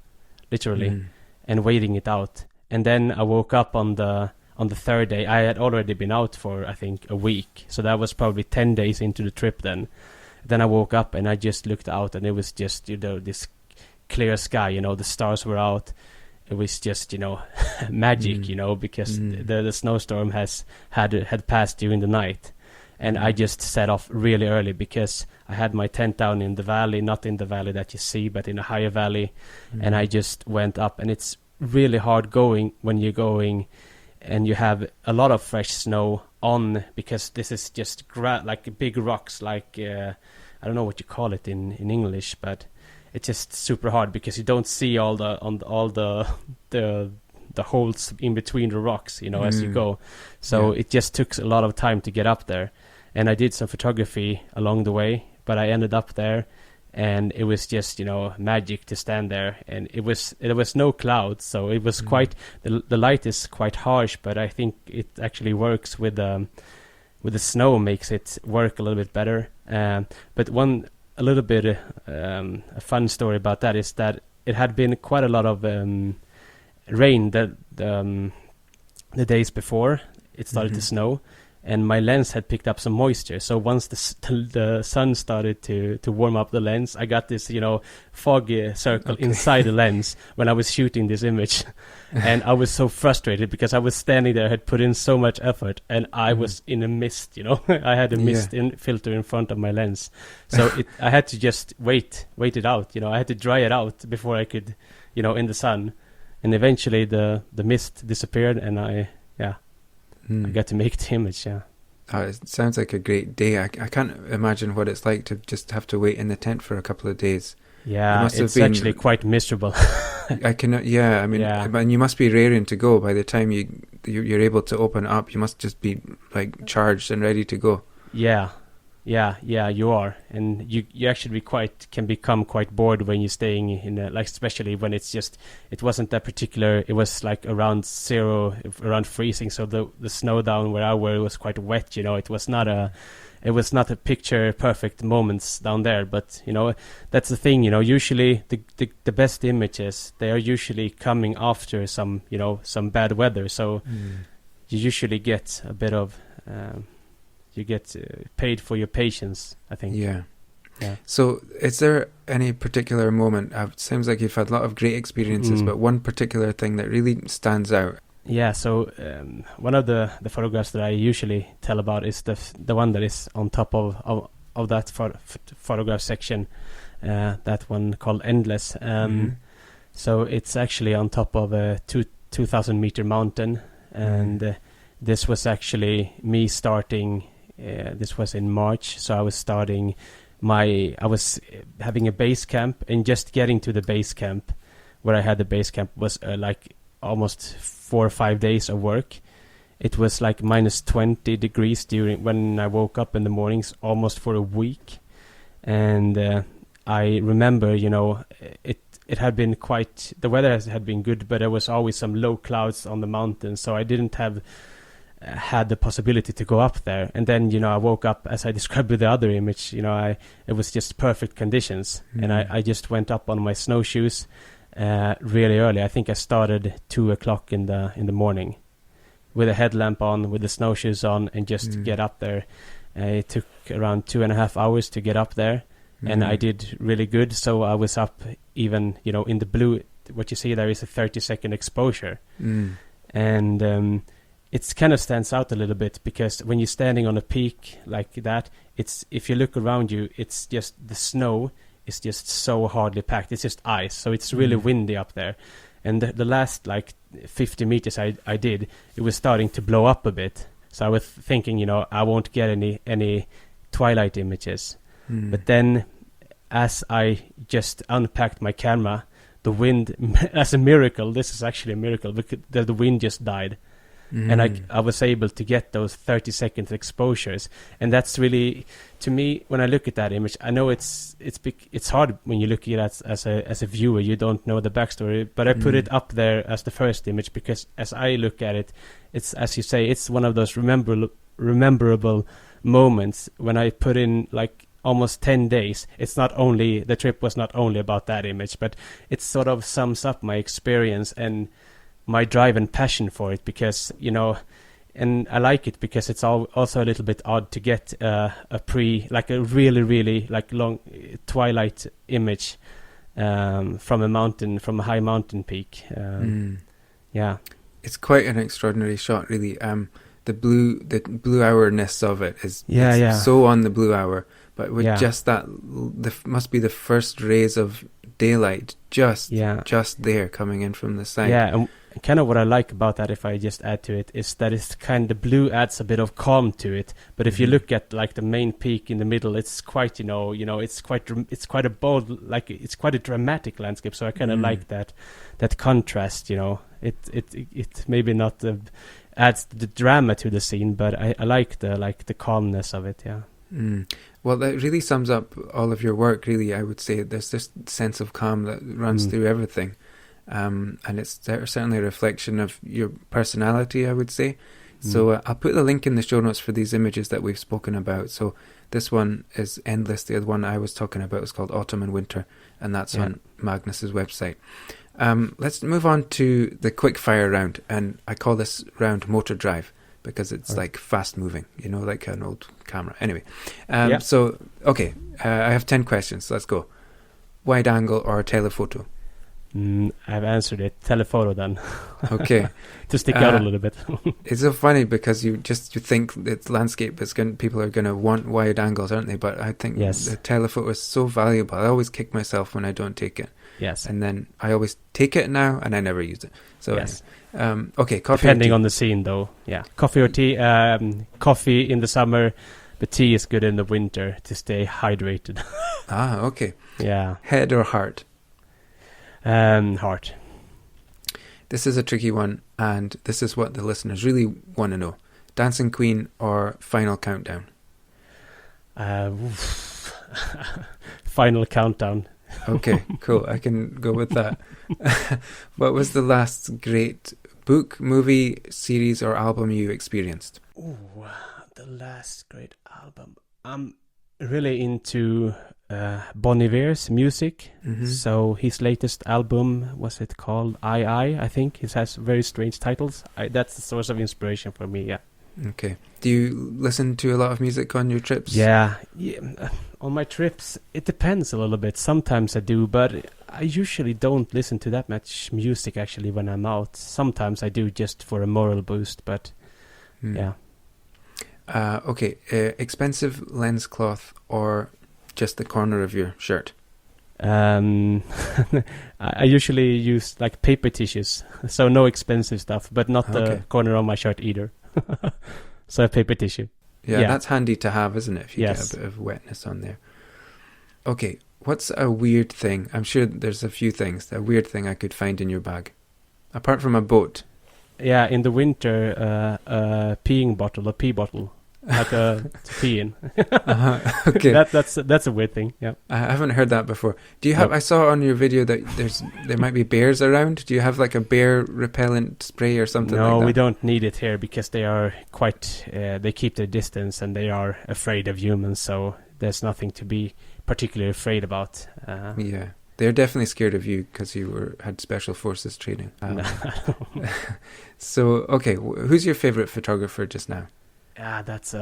literally, and waiting it out. And then I woke up on the third day. I had already been out for, I think, a week, so that was probably 10 days into the trip then. Then I woke up and I just looked out, and it was just, this clear sky, the stars were out. It was just, magic, because the snowstorm had passed during the night. And I just set off really early, because I had my tent down in the valley, not in the valley that you see, but in a higher valley. And I just went up, and it's really hard going when you're going and you have a lot of fresh snow on, because this is just like big rocks, like I don't know what you call it in English, but it's just super hard because you don't see all the holes in between the rocks, as you go. So it just took a lot of time to get up there. And I did some photography along the way, but I ended up there, and it was just, magic to stand there. And there was no clouds, so it was quite, the light is quite harsh, but I think it actually works with the snow, makes it work a little bit better. But a little bit a fun story about that is that it had been quite a lot of rain the days before it started to snow, and my lens had picked up some moisture. So once the sun started to warm up the lens, I got this fog circle inside the lens when I was shooting this image. And I was so frustrated because I was standing there, had put in so much effort, and I was in a mist. I had a mist filter in front of my lens, so I had to just wait it out. I had to dry it out before I could in the sun. And eventually the mist disappeared, and I got to make the image. It sounds like a great day. I can't imagine what it's like to just have to wait in the tent for a couple of days. Yeah, it's actually quite miserable. I cannot. Yeah, I mean, and you must be raring to go by the time you're able to open it up. You must just be like charged and ready to go. Yeah, you are, and you actually can become quite bored when you're staying in especially when it wasn't that particular. It was like around zero, around freezing. So the snow down where I were was quite wet. It was not a picture perfect moments down there. But that's the thing. Usually the best images, they are usually coming after some bad weather. So you usually get a bit of. You get paid for your patience, I think. Yeah. So is there any particular moment? It seems like you've had a lot of great experiences, but one particular thing that really stands out Yeah, so one of the photographs that I usually tell about is the one that is on top of that photograph section, that one called Endless. So it's actually on top of a 2,000 meter mountain, and this was actually me starting. This was in March, so I was having a base camp, and just getting to the base camp, where I had the base camp, was like almost 4 or 5 days of work. It was like minus 20 degrees when I woke up in the mornings, almost for a week. And I remember, it had been the weather had been good, but there was always some low clouds on the mountain, so I didn't have had the possibility to go up there. And then, I woke up, as I described with the other image, it was just perfect conditions. And I just went up on my snowshoes really early. I think I started 2 o'clock in the morning, with a headlamp on, with the snowshoes on, and just get up there. It took around 2.5 hours to get up there, and I did really good. So I was up even, in the blue. What you see there is a 30-second exposure. And it kind of stands out a little bit, because when you're standing on a peak like that, if you look around you, it's just the snow is just so hardly packed. It's just ice, so it's really windy up there. And the last like 50 meters I did, it was starting to blow up a bit. So I was thinking, I won't get any twilight images. But then, as I just unpacked my camera, the wind, as a miracle, this is actually a miracle, because the wind just died. And I was able to get those 30-second exposures. And that's really, to me, when I look at that image, I know it's hard when you look at it as a viewer. You don't know the backstory, but I put it up there as the first image, because as I look at it, it's, as you say, it's one of those rememberable moments. When I put in like almost 10 days, the trip was not only about that image, but it sort of sums up my experience and my drive and passion for it, because and I like it because it's also a little bit odd to get a really really like long twilight image from a high mountain peak. Yeah, it's quite an extraordinary shot, really. The blue hourness of it is so on the blue hour, but with just that, must be the first rays of daylight just there coming in from the side. And kind of what I like about that, if I just add to it, is that it's kind of blue adds a bit of calm to it. But if you look at like the main peak in the middle, it's quite it's quite a bold, like it's quite a dramatic landscape. So I kind of like that contrast. It maybe not adds the drama to the scene, but I like the calmness of it. Well, that really sums up all of your work, really. I would say there's this sense of calm that runs through everything. And it's certainly a reflection of your personality, I would say. So I'll put the link in the show notes for these images that we've spoken about. So this one is Endless. The other one I was talking about is called Autumn and Winter, and that's on Magnus's website. Let's move on to the quickfire round, and I call this round Motor Drive, because it's like fast moving, like an old camera. Anyway, so, okay, I have 10 questions. Let's go. Wide angle or telephoto? I've answered it. Telephoto then. Okay. To stick out a little bit. It's so funny, because you think it's landscape, people are going to want wide angles, aren't they? But I think the telephoto is so valuable. I always kick myself when I don't take it. Yes. And then I always take it now, and I never use it. So yes. Okay, coffee. Depending on the scene, though. Yeah. Coffee or tea. Coffee in the summer, but tea is good in the winter to stay hydrated. Okay. Yeah. Head or heart? Heart. This is a tricky one, and this is what the listeners really want to know. Dancing Queen or Final Countdown? Final Countdown. Okay, cool. I can go with that. What was the last great book, movie, series, or album you experienced? Ooh, the last great album. I'm really into Bon Iver's music. So his latest album, was it called I think? It has very strange titles. That's the source of inspiration for me, Okay. Do you listen to a lot of music on your trips? Yeah. On my trips, it depends a little bit. Sometimes I do, but I usually don't listen to that much music actually when I'm out. Sometimes I do just for a moral boost, but yeah. Okay. Expensive lens cloth or just the corner of your shirt? I usually use like paper tissues, so no expensive stuff, but not the corner of my shirt either. So a paper tissue. Yeah, that's handy to have, isn't it? If you Yes. get a bit of wetness on there. Okay, what's a weird thing? I'm sure there's a few things. A weird thing I could find in your bag, apart from a boat. Yeah, in the winter, a peeing bottle, a pee bottle, like to pee in. Okay, that's a weird thing. Yeah, I haven't heard that before. Do you have? I saw on your video that there might be bears around. Do you have like a bear repellent spray or something? No, like that? we don't need it here because they are quite. They keep their distance and they are afraid of humans. So there's nothing to be particularly afraid about. Yeah, they're definitely scared of you because you had special forces training. So okay, who's your favorite photographer just now? That's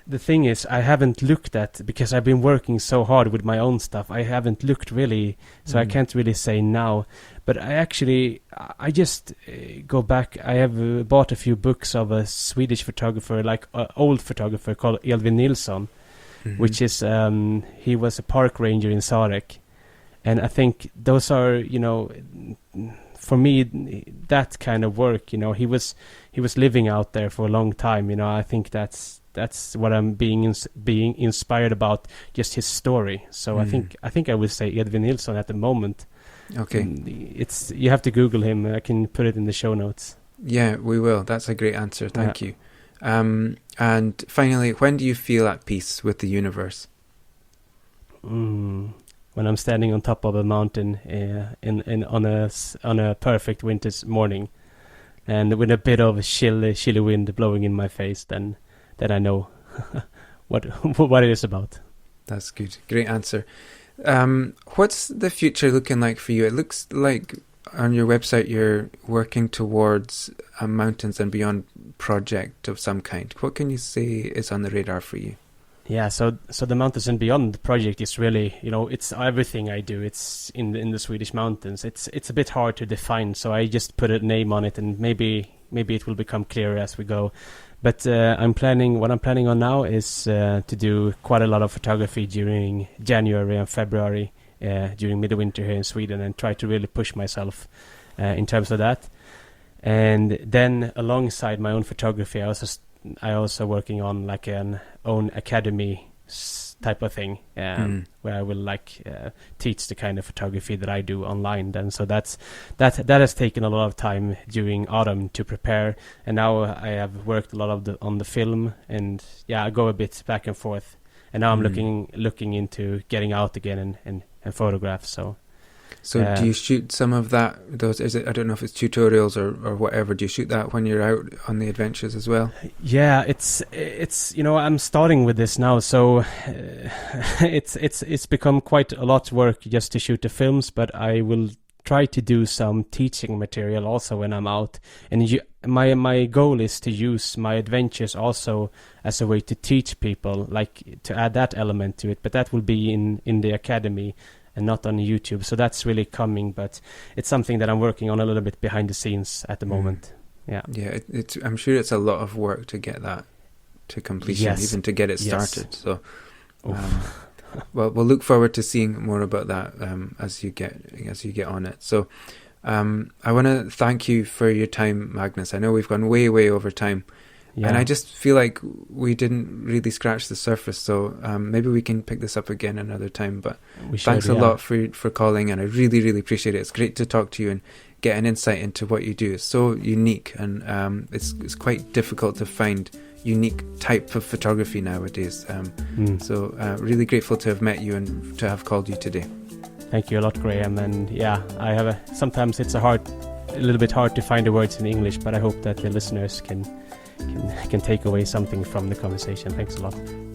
the thing is, I haven't looked at, because I've been working so hard with my own stuff, I haven't looked really, so I can't really say now. But I just go back. I have bought a few books of a Swedish photographer, like old photographer called Elvin Nilsson, which is, he was a park ranger in Sarek. And I think those are, for me, that kind of work, he was living out there for a long time. I think that's what I'm being inspired about, just his story. So I think I would say Edvin Nilsson at the moment. Okay, you have to Google him. I can put it in the show notes. Yeah, we will. That's a great answer. Thank you. And finally, when do you feel at peace with the universe? When I'm standing on top of a mountain on a perfect winter's morning, and with a bit of chilly wind blowing in my face, then I know what it is about. That's good. Great answer. What's the future looking like for you? It looks like on your website you're working towards a Mountains and Beyond project of some kind. What can you say is on the radar for you? Yeah, so the Mountains and Beyond project is really, it's everything I do. It's in the Swedish mountains. It's a bit hard to define, so I just put a name on it, and maybe it will become clearer as we go. But what I'm planning on now is to do quite a lot of photography during January and February, during midwinter here in Sweden, and try to really push myself in terms of that. And then alongside my own photography, I also working on like an own academy type of thing, where I will teach the kind of photography that I do online. Then so that has taken a lot of time during autumn to prepare, and now I have worked a lot on the film, and I go a bit back and forth, and now I'm looking into getting out again and photograph. So do you shoot some of those? Is it? I don't know if it's tutorials or whatever. Do you shoot that when you're out on the adventures as well? Yeah, it's I'm starting with this now, so it's become quite a lot of work just to shoot the films. But I will try to do some teaching material also when I'm out. And my goal is to use my adventures also as a way to teach people, like to add that element to it. But that will be in the academy and not on YouTube. So that's really coming, but it's something that I'm working on a little bit behind the scenes at the moment. Yeah. Yeah, I'm sure it's a lot of work to get that to completion, even to get it started. So, well, we'll look forward to seeing more about that as you get on it. So, I want to thank you for your time, Magnus. I know we've gone way over time. Yeah. And I just feel like we didn't really scratch the surface, so maybe we can pick this up again another time. But thanks a lot for calling, and I really, really appreciate it. It's great to talk to you and get an insight into what you do. It's so unique, and it's quite difficult to find unique type of photography nowadays. So really grateful to have met you and to have called you today. Thank you a lot, Graham. And I sometimes it's a little bit hard to find the words in English, but I hope that the listeners can take away something from the conversation. Thanks a lot.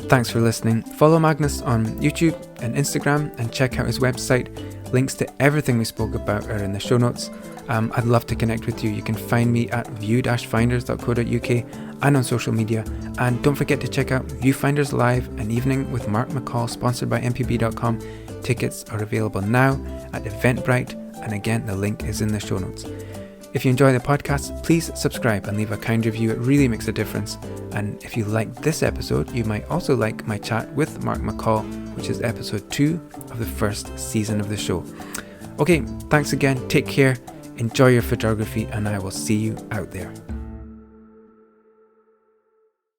Thanks for listening. Follow Magnus on YouTube and Instagram, and check out his website. Links to everything we spoke about are in the show notes. I'd love to connect with you. You can find me at view-finders.co.uk and on social media. And don't forget to check out Viewfinders Live, an evening with Mark McCall, sponsored by mpb.com. Tickets are available now at Eventbrite, and again, the link is in the show notes. If you enjoy the podcast, please subscribe and leave a kind review. It really makes a difference. And if you liked this episode, you might also like my chat with Mark McCall, which is episode 2 of the first season of the show. Okay, thanks again. Take care. Enjoy your photography, and I will see you out there.